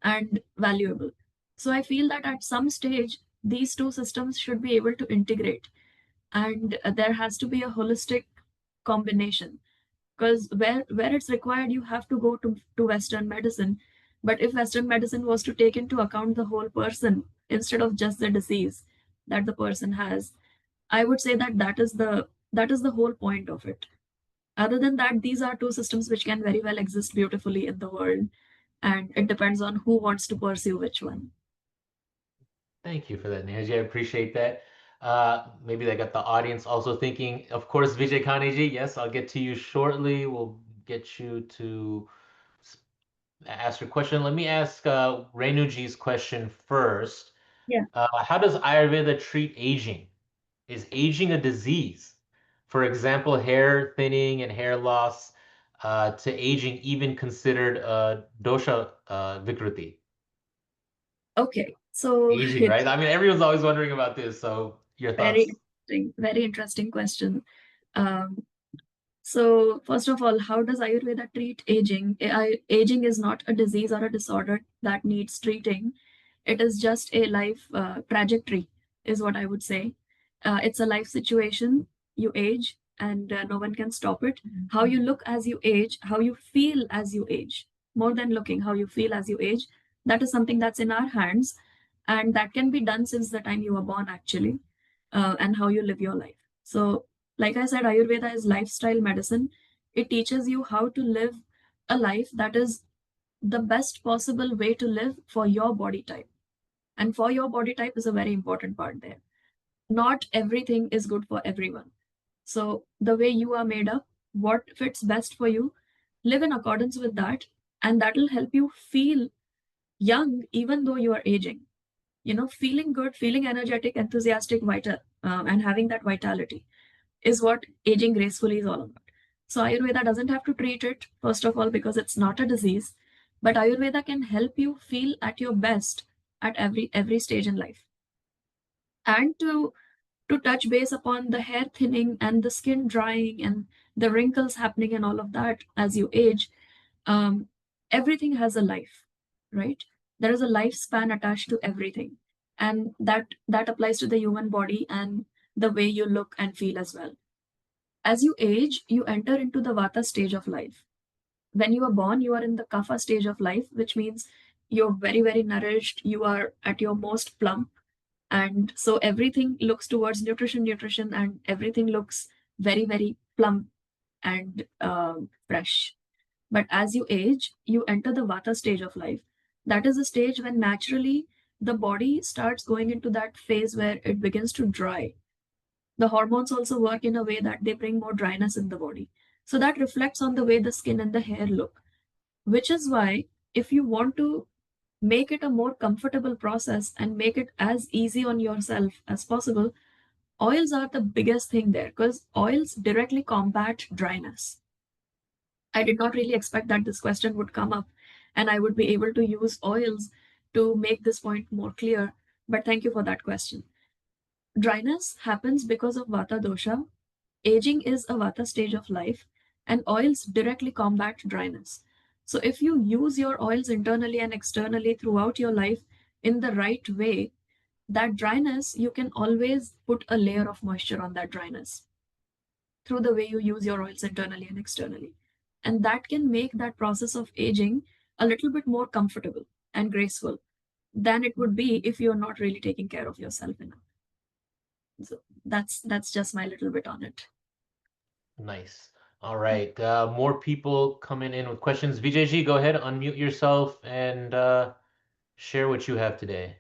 and valuable. So I feel that at some stage, these two systems should be able to integrate, and there has to be a holistic combination. Because where it's required, you have to go to Western medicine. But if Western medicine was to take into account the whole person instead of just the disease that the person has, I would say that that is the whole point of it. Other than that, these are two systems which can very well exist beautifully in the world, and it depends on who wants to pursue which one. Thank you for that, Nehaji. I appreciate that. Maybe they got the audience also thinking, of course, Vijay Khaniji. Yes, I'll get to you shortly. We'll get you to ask your question. Let me ask Renuji's question first. Yeah. How does Ayurveda treat aging? Is aging a disease? For example, hair thinning and hair loss to aging even considered dosha vikruti? Okay. So Aging, right? I mean, everyone's always wondering about this. So your thoughts? very interesting question. Um, so first of all, how does Ayurveda treat aging? Aging is not a disease or a disorder that needs treating. It is just a life trajectory, is what I would say. It's a life situation. You age, and no one can stop it. How you look as you age, how you feel as you age, more than looking, how you feel as you age, that is something that's in our hands, and that can be done since the time you were born, actually, and how you live your life. So, like I said, Ayurveda is lifestyle medicine. It teaches you how to live a life that is the best possible way to live for your body type. And for your body type is a very important part there. Not everything is good for everyone. So the way you are made up, what fits best for you, live in accordance with that, and that will help you feel young even though you are aging. Feeling good, feeling energetic, enthusiastic, vital, and having that vitality is what aging gracefully is all about. So Ayurveda doesn't have to treat it, first of all, because it's not a disease, but Ayurveda can help you feel at your best at every stage in life. And to touch base upon the hair thinning and the skin drying and the wrinkles happening and all of that as you age, um, everything has a life, right? There is a lifespan attached to everything, and that applies to the human body and the way you look and feel as well. As you age, you enter into the Vata stage of life. When you are born, you are in the Kapha stage of life, which means you're very, very nourished, you are at your most plump, and so everything looks towards nutrition, and everything looks very, very plump and fresh. But as you age, you enter the Vata stage of life. That is a stage when naturally the body starts going into that phase where it begins to dry. The hormones also work in a way that they bring more dryness in the body. So that reflects on the way the skin and the hair look, which is why if you want to make it a more comfortable process and make it as easy on yourself as possible, oils are the biggest thing there, because oils directly combat dryness. I did not really expect that this question would come up and I would be able to use oils to make this point more clear. But thank you for that question. Dryness happens because of Vata dosha. Aging is a Vata stage of life, and oils directly combat dryness. So if you use your oils internally and externally throughout your life in the right way, that dryness, you can always put a layer of moisture on that dryness through the way you use your oils internally and externally. And that can make that process of aging a little bit more comfortable and graceful than it would be if you're not really taking care of yourself enough. So that's just my little bit on it. Nice. All right. More people coming in with questions. VJG, go ahead, unmute yourself and share what you have today.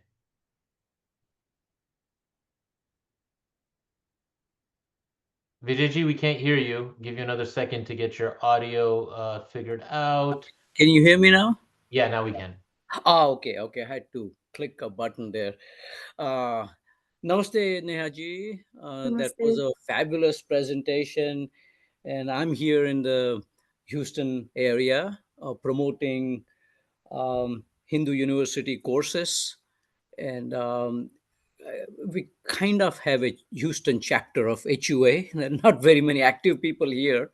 VJG, we can't hear you. Give you another second to get your audio figured out. Can you hear me now? Yeah, now we can. Okay. I had to click a button there. Namaste, Nehaji. That was Namaste. a fabulous presentation. And I'm here in the Houston area promoting Hindu University courses. And we kind of have a Houston chapter of HUA. There are not very many active people here,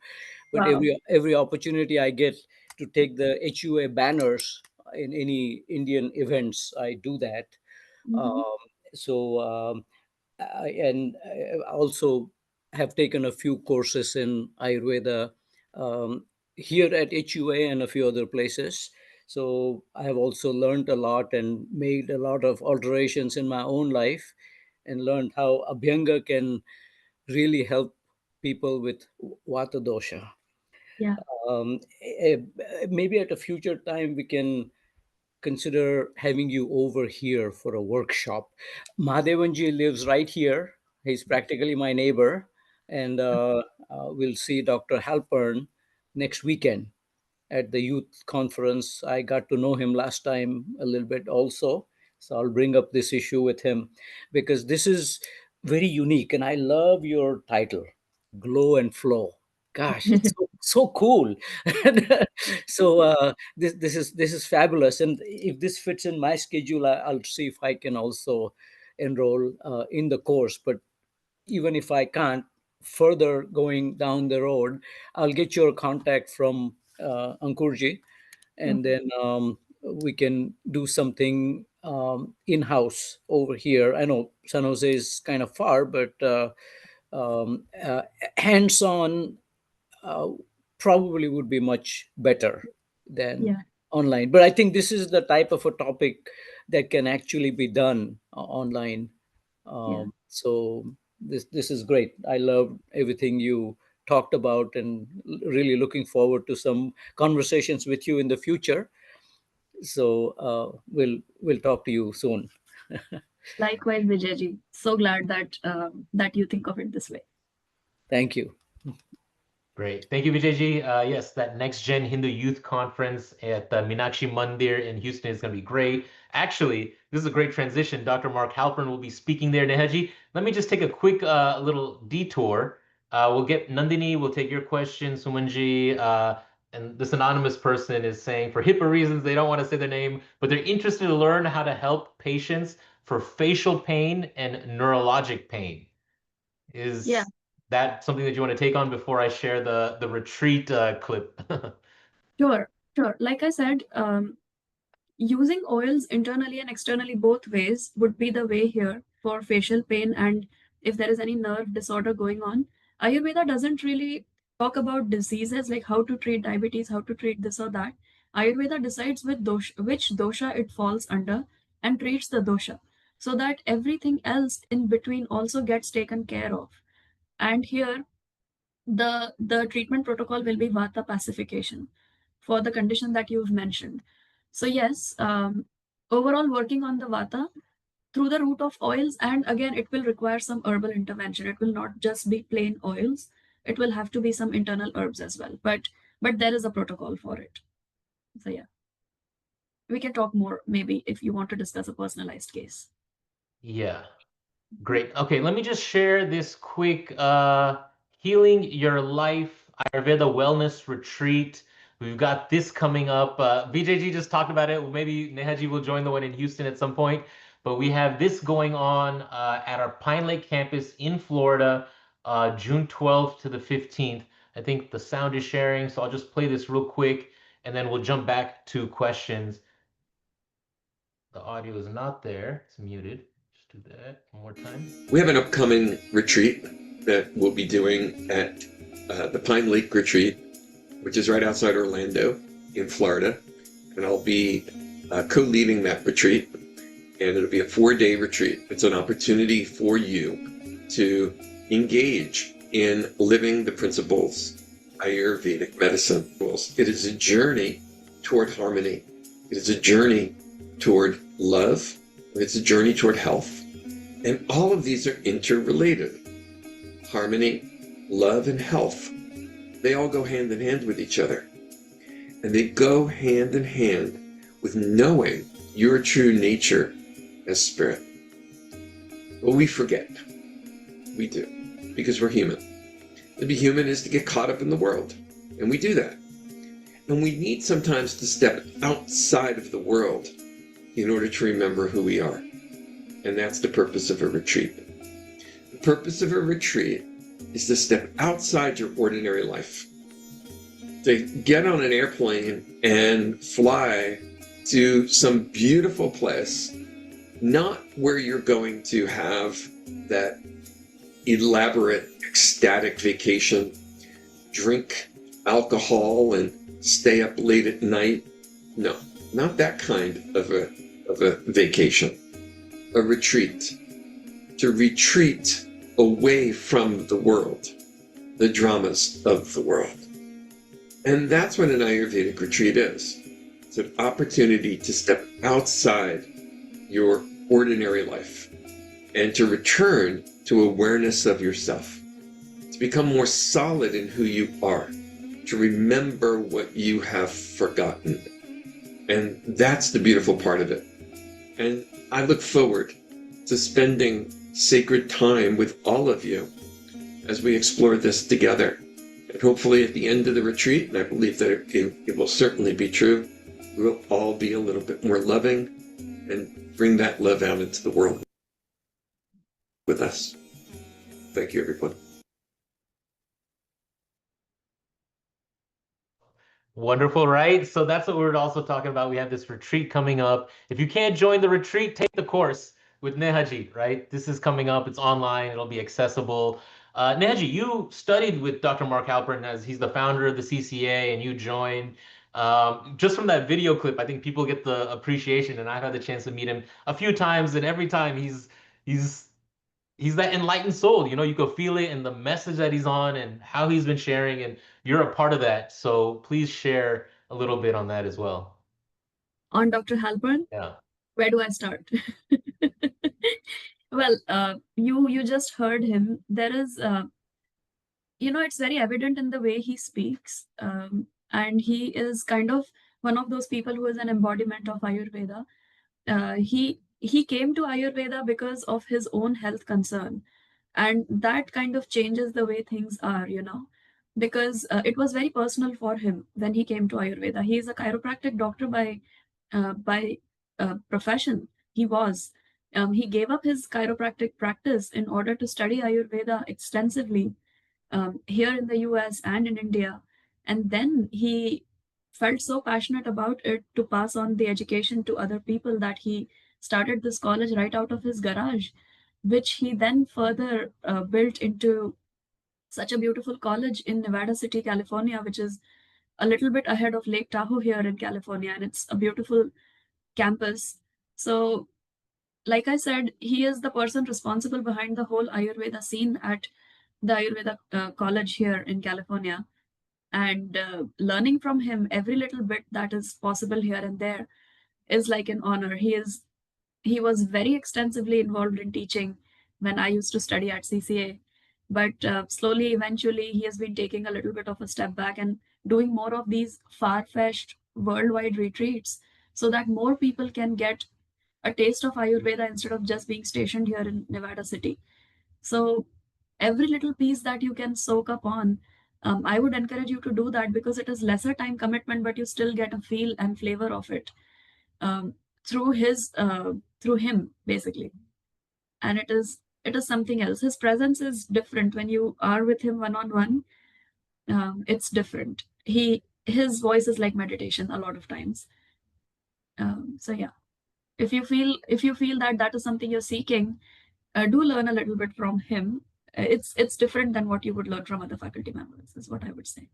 but Wow. every opportunity I get to take the HUA banners in any Indian events, I do that. Mm-hmm. So and I also have taken a few courses in Ayurveda here at HUA and a few other places. So I have also learned a lot and made a lot of alterations in my own life, and learned how Abhyanga can really help people with Vata dosha. Yeah. Maybe at a future time we can consider having you over here for a workshop. Mahadevanji lives right here. He's practically my neighbor, and we'll see Dr. Halpern next weekend at the youth conference. I got to know him last time a little bit also. So I'll bring up this issue with him because this is very unique. And I love your title, Glow and Flow. Gosh, it's so cool. So this is fabulous. And if this fits in my schedule, I'll see if I can also enroll in the course. But even if I can't, further going down the road, I'll get your contact from Ankurji, and Okay. then we can do something in house over here. I know San Jose is kind of far, but um, uh, hands on uh, probably would be much better than Yeah. online. But I think this is the type of a topic that can actually be done online. Yeah. So this is great. I love everything you talked about, and really looking forward to some conversations with you in the future. So we'll talk to you soon. Likewise, Vijayji. So glad that that you think of it this way. Thank you. Great. Thank you, Vijayji. Yes, that Next Gen Hindu Youth Conference at the Meenakshi Mandir in Houston is going to be great. Actually, this is a great transition. Dr. Mark Halpern will be speaking there, Nehaji. Let me just take a quick little detour. We'll get Nandini, we'll take your question, Sumanji, and this anonymous person is saying for HIPAA reasons, they don't want to say their name, but they're interested to learn how to help patients for facial pain and neurologic pain. Is Yeah. that something that you want to take on before I share the retreat clip? Sure. Like I said, using oils internally and externally both ways would be the way here for facial pain and if there is any nerve disorder going on. Ayurveda doesn't really talk about diseases like how to treat diabetes, how to treat this or that. Ayurveda decides which dosha it falls under and treats the dosha so that everything else in between also gets taken care of. And here the treatment protocol will be Vata pacification for the condition that you've mentioned. So yes, overall working on the Vata through the route of oils, and again, it will require some herbal intervention. It will not just be plain oils. It will have to be some internal herbs as well. But there is a protocol for it. So yeah, we can talk more maybe if you want to discuss a personalized case. Yeah. Great. Okay, let me just share this quick Healing Your Life Ayurveda Wellness Retreat. We've got this coming up. VJG just talked about it. Maybe Nehaji will join the one in Houston at some point. But we have this going on at our Pine Lake campus in Florida, June 12th to the 15th. I think the sound is sharing, so I'll just play this real quick, and then we'll jump back to questions. The audio is not there. It's muted. Just do that one more time. We have an upcoming retreat that we'll be doing at the Pine Lake Retreat, which is right outside Orlando in Florida. And I'll be co-leading that retreat. And it'll be a 4-day retreat. It's an opportunity for you to engage in living the principles, Ayurvedic medicine. It is a journey toward harmony. It is a journey toward love. It's a journey toward health. And all of these are interrelated. Harmony, love, and health. They all go hand in hand with each other. And they go hand in hand with knowing your true nature as spirit. Well, we forget. We do. Because we're human. To be human is to get caught up in the world. And we do that. And we need sometimes to step outside of the world in order to remember who we are. And that's the purpose of a retreat. The purpose of a retreat is to step outside your ordinary life. To get on an airplane and fly to some beautiful place, not where you're going to have that elaborate, ecstatic vacation, drink alcohol and stay up late at night. No, not that kind of a vacation. A retreat. To retreat away from the world, the dramas of the world. And that's what an Ayurvedic retreat is. It's an opportunity to step outside your ordinary life and to return to awareness of yourself, to become more solid in who you are, to remember what you have forgotten. And that's the beautiful part of it. And I look forward to spending sacred time with all of you as we explore this together. And hopefully at the end of the retreat, and I believe that it will certainly be true, we will all be a little bit more loving and bring that love out into the world with us. Thank you, everyone. Wonderful, right? So that's what we're also talking about. We have this retreat coming up. If you can't join the retreat, take the course with Nehaji, right? This is coming up. It's online. It'll be accessible. Nehaji, you studied with Dr. Mark Halpern as he's the founder of the CCA, and you joined. Just from that video clip, I think people get the appreciation, and I've had the chance to meet him a few times, and every time he's that enlightened soul. You know, you can feel it in the message that he's on and how he's been sharing, and you're a part of that. So please share a little bit on that as well. On Dr. Halpern? Yeah. Where do I start? Well, you just heard him. There is it's very evident in the way he speaks. And he is kind of one of those people who is an embodiment of Ayurveda. He came to Ayurveda because of his own health concern, and that kind of changes the way things are, because it was very personal for him when he came to Ayurveda. He is a chiropractic doctor by profession. He was. He gave up his chiropractic practice in order to study Ayurveda extensively here in the US and in India. And then he felt so passionate about it to pass on the education to other people that he started this college right out of his garage, which he then further built into such a beautiful college in Nevada City, California, which is a little bit ahead of Lake Tahoe here in California. And it's a beautiful campus. So, like I said, he is the person responsible behind the whole Ayurveda scene at the Ayurveda college here in California. And learning from him every little bit that is possible here and there is like an honor. He was very extensively involved in teaching when I used to study at CCA. But slowly, eventually, he has been taking a little bit of a step back and doing more of these far-fetched worldwide retreats so that more people can get a taste of Ayurveda instead of just being stationed here in Nevada City. So every little piece that you can soak up on, I would encourage you to do that because it is lesser time commitment, but you still get a feel and flavor of it through him basically. And it is something else. His presence is different when you are with him one-on-one. It's different. His voice is like meditation a lot of times. So yeah, if you feel that is something you're seeking, do learn a little bit from him. It's different than what you would learn from other faculty members, is what I would say.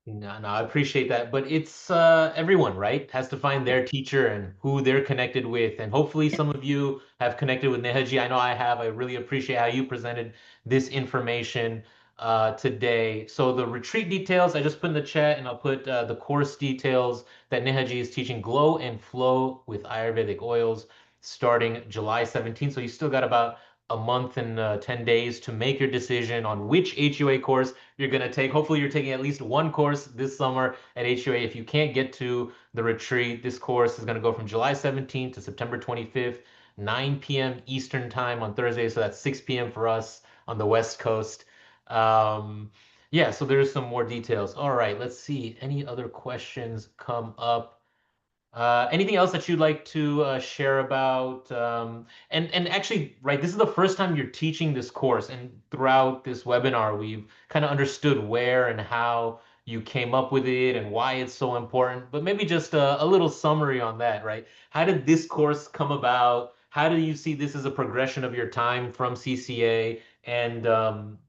No, I appreciate that, but it's everyone, right? Has to find their teacher and who they're connected with, and hopefully some of you have connected with Nehaji. I know I have. I really appreciate how you presented this information today. So the retreat details I just put in the chat, and I'll put the course details that Nehaji is teaching Glow and Flow with Ayurvedic Oils starting July 17th. So you still got about a month and 10 days to make your decision on which HUA course you're going to take. Hopefully, you're taking at least one course this summer at HUA. If you can't get to the retreat, this course is going to go from July 17th to September 25th, 9 p.m. Eastern time on Thursday. So that's 6 p.m. for us on the West Coast. Yeah, so there's some more details. All right, let's see. Any other questions come up? Anything else that you'd like to share about? And actually, right, this is the first time you're teaching this course, and throughout this webinar, we've kind of understood where and how you came up with it and why it's so important. But maybe just a little summary on that, right? How did this course come about? How do you see this as a progression of your time from CCA and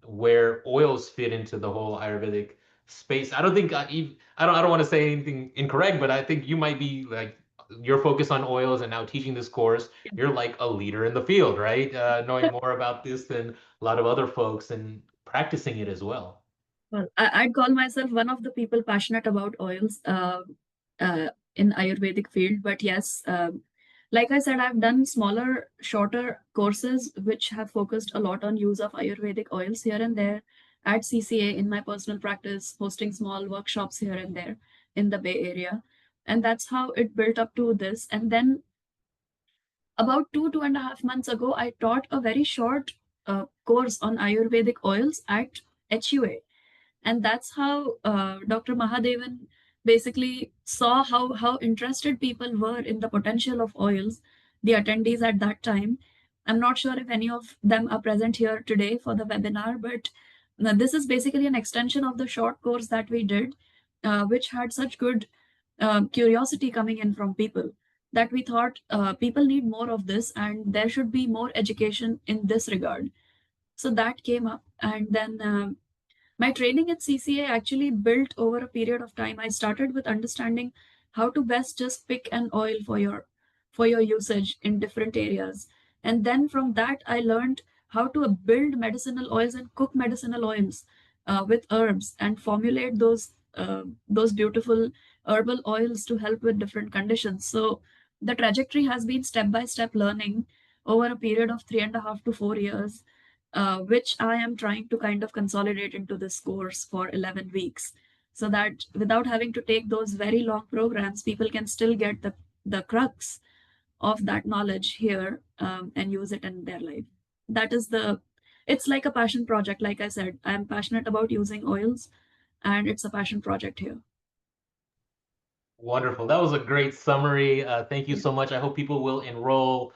where oils fit into the whole Ayurvedic space? I don't think I don't want to say anything incorrect, but I think you might be like you're focused on oils and now teaching this course. You're like a leader in the field, right? Knowing more about this than a lot of other folks and practicing it as well. Well, I'd call myself one of the people passionate about oils in Ayurvedic field. But yes, like I said, I've done smaller, shorter courses which have focused a lot on use of Ayurvedic oils here and there at CCA in my personal practice, hosting small workshops here and there in the Bay Area. And that's how it built up to this. And then about 2.5 months ago, I taught a very short course on Ayurvedic oils at HUA. And that's how Dr. Mahadevan basically saw how interested people were in the potential of oils, the attendees at that time. I'm not sure if any of them are present here today for the webinar, but this is basically an extension of the short course that we did, which had such good curiosity coming in from people that we thought people need more of this and there should be more education in this regard. So that came up, and then my training at CCA actually built over a period of time. I started with understanding how to best just pick an oil for your usage in different areas. And then from that, I learned how to build medicinal oils and cook medicinal oils with herbs and formulate those beautiful herbal oils to help with different conditions. So the trajectory has been step-by-step learning over a period of 3.5 to 4 years. which I am trying to kind of consolidate into this course for 11 weeks, so that without having to take those very long programs, people can still get the crux of that knowledge here, and use it in their life. That is it's like a passion project. Like I said, I'm passionate about using oils, and it's a passion project here. Wonderful. That was a great summary. Thank you so much. I hope people will enroll.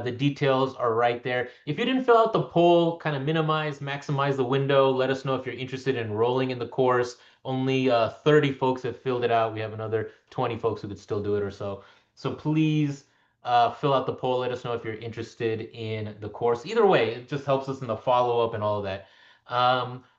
The details are right there. If you didn't fill out the poll, kind of minimize, maximize the window. Let us know if you're interested in enrolling in the course. Only 30 folks have filled it out. We have another 20 folks who could still do it or so. So please fill out the poll. Let us know if you're interested in the course. Either way, it just helps us in the follow-up and all of that.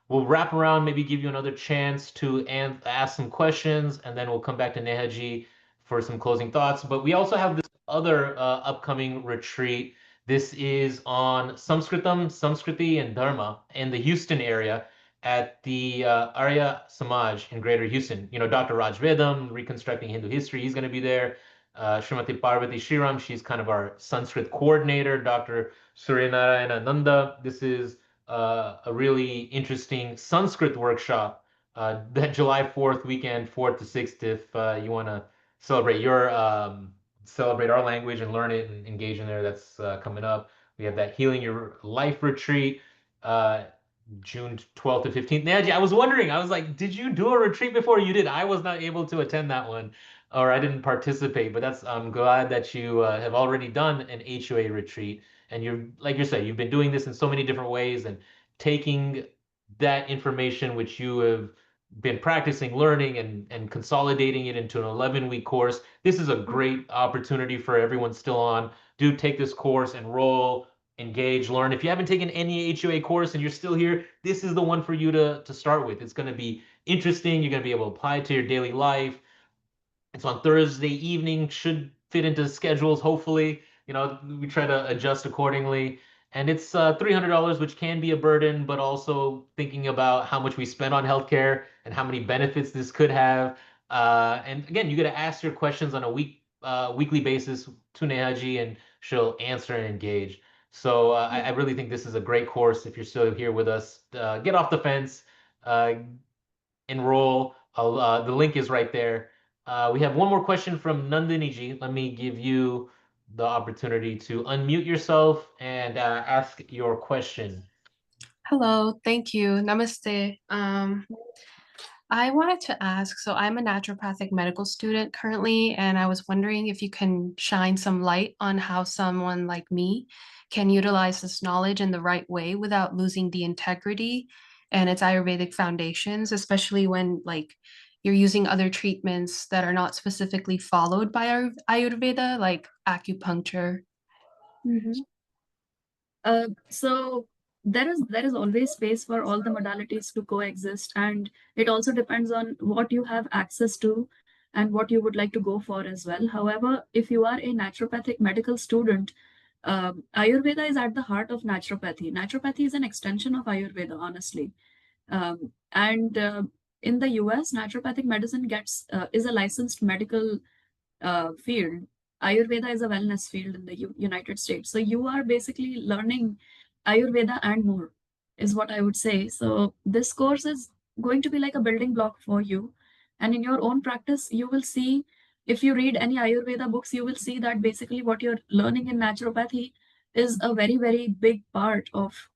We'll wrap around, maybe give you another chance to ask some questions, and then we'll come back to Nehaji for some closing thoughts. But we also have this other upcoming retreat. This is on Sanskritam, Sanskriti, and Dharma in the Houston area at the Arya Samaj in Greater Houston. You know, Dr. Raj Vedam, Reconstructing Hindu History, he's going to be there. Srimati Parvati Shriram, she's kind of our Sanskrit coordinator. Dr. Suryanarayana Nanda, this is a really interesting Sanskrit workshop that July 4th weekend, 4th to 6th, if you want to celebrate celebrate our language and learn it and engage in there. That's coming up. We have that Healing Your Life retreat, June 12th to 15th. Naji, I was wondering, I was like, did you do a retreat before? You did. I was not able to attend that one, or I didn't participate, but I'm glad that you have already done an HOA retreat. And you're, like you said, you've been doing this in so many different ways and taking that information which you have been practicing, learning, and consolidating it into an 11-week course. This is a great opportunity for everyone still on. Do take this course, enroll, engage, learn. If you haven't taken any HOA course and you're still here, this is the one for you to start with. It's going to be interesting. You're going to be able to apply it to your daily life. It's on Thursday evening, should fit into schedules, hopefully. You know, we try to adjust accordingly. And it's $300, which can be a burden, but also thinking about how much we spend on healthcare and how many benefits this could have. And again, you got to ask your questions on a weekly basis to Nehaji, and she'll answer and engage. So I really think this is a great course. If you're still here with us, get off the fence, enroll. The link is right there. We have one more question from Nandini ji. Let me give you the opportunity to unmute yourself and ask your question. Hello, thank you. Namaste. I wanted to ask, so I'm a naturopathic medical student currently, and I was wondering if you can shine some light on how someone like me can utilize this knowledge in the right way without losing the integrity and its Ayurvedic foundations, especially when you're using other treatments that are not specifically followed by Ayurveda, like acupuncture. So there is always space for all the modalities to coexist, and it also depends on what you have access to and what you would like to go for as well. However, if you are a naturopathic medical student, Ayurveda is at the heart of naturopathy. Naturopathy is an extension of Ayurveda, honestly. And in the US, naturopathic medicine is a licensed medical field. Ayurveda is a wellness field in the United States. So you are basically learning Ayurveda and more, is what I would say. So this course is going to be like a building block for you. And in your own practice, you will see, if you read any Ayurveda books, you will see that basically what you're learning in naturopathy is a very, very big part of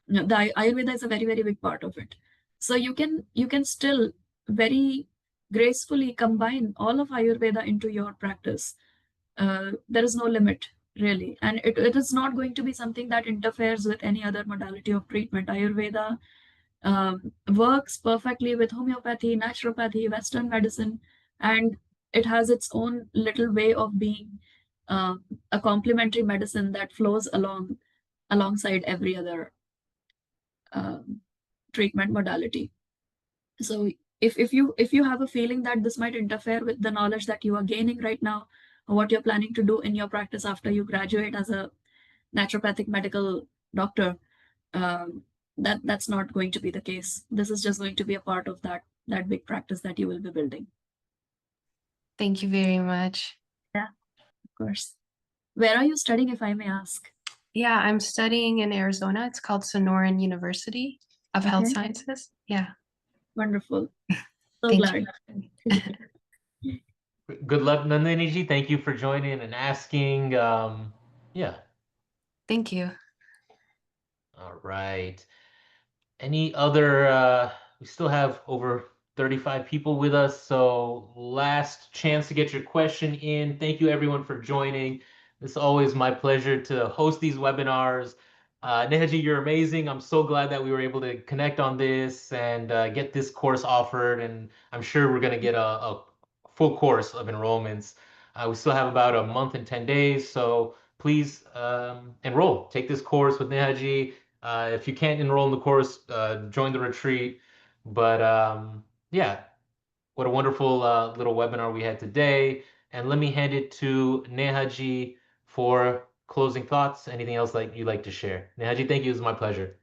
the Ayurveda is a very, very big part of it. So you can still very gracefully combine all of Ayurveda into your practice. There is no limit, really. And it is not going to be something that interferes with any other modality of treatment. Ayurveda works perfectly with homeopathy, naturopathy, Western medicine, and it has its own little way of being a complementary medicine that flows alongside every other treatment modality. So if you have a feeling that this might interfere with the knowledge that you are gaining right now, or what you're planning to do in your practice after you graduate as a naturopathic medical doctor, that's not going to be the case. This is just going to be a part of that big practice that you will be building. Thank you very much. Yeah, of course. Where are you studying, if I may ask? Yeah, I'm studying in Arizona. It's called Sonoran University of Health Okay. Sciences. Yeah, Wonderful. So thank glad. you. Good luck, Nandini ji. Thank you for joining and asking. Yeah. Thank you. All right. Any other, we still have over 35 people with us, so last chance to get your question in. Thank you everyone for joining. It's always my pleasure to host these webinars. Nehaji, you're amazing. I'm so glad that we were able to connect on this and get this course offered, and I'm sure we're going to get a full course of enrollments. We still have about a month and 10 days, so please enroll. Take this course with Nehaji. If you can't enroll in the course, join the retreat. But yeah, what a wonderful little webinar we had today. And let me hand it to Nehaji for closing thoughts. Anything else that you'd like to share? Nehaji, thank you. It was my pleasure.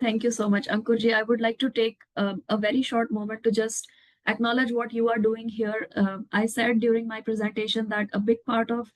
Thank you so much, Ankurji. I would like to take a very short moment to just acknowledge what you are doing here. I said during my presentation that a big part of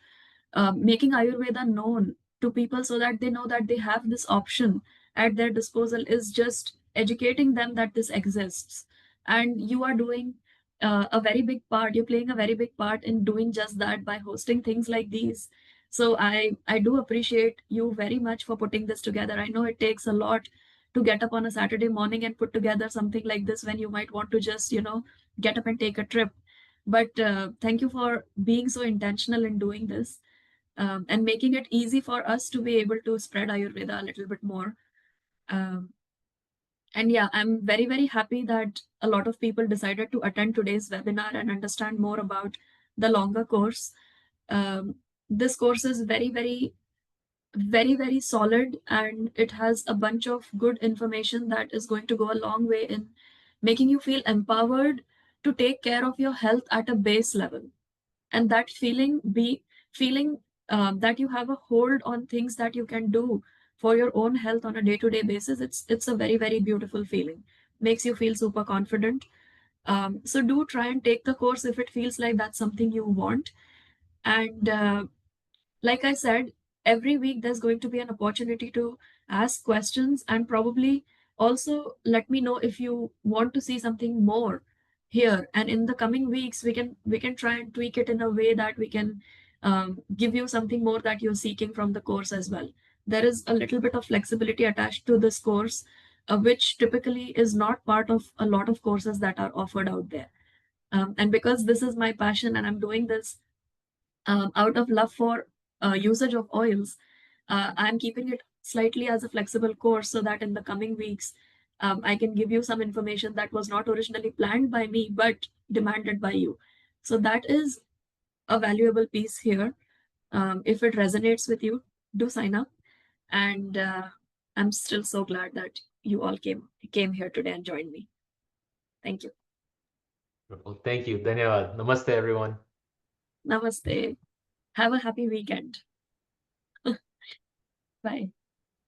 making Ayurveda known to people so that they know that they have this option at their disposal is just educating them that this exists. And you are doing a very big part, you're playing a very big part in doing just that by hosting things like these. So I do appreciate you very much for putting this together. I know it takes a lot to get up on a Saturday morning and put together something like this when you might want to just, get up and take a trip. But thank you for being so intentional in doing this and making it easy for us to be able to spread Ayurveda a little bit more. And yeah, I'm very, very happy that a lot of people decided to attend today's webinar and understand more about the longer course. This course is very, very, very, very solid, and it has a bunch of good information that is going to go a long way in making you feel empowered to take care of your health at a base level. And that feeling that you have a hold on things that you can do for your own health on a day-to-day basis, it's a very, very beautiful feeling. Makes you feel super confident. So do try and take the course if it feels like that's something you want. And like I said, every week there's going to be an opportunity to ask questions, and probably also let me know if you want to see something more here. And in the coming weeks, we can try and tweak it in a way that we can give you something more that you're seeking from the course as well. There is a little bit of flexibility attached to this course, which typically is not part of a lot of courses that are offered out there. And because this is my passion and I'm doing this out of love for usage of oils, I'm keeping it slightly as a flexible course so that in the coming weeks, I can give you some information that was not originally planned by me, but demanded by you. So that is a valuable piece here. If it resonates with you, do sign up. And I'm still so glad that you all came here today and joined me. Thank you. Well, thank you. Dhanyawad. Namaste, everyone. Namaste. Have a happy weekend. Bye.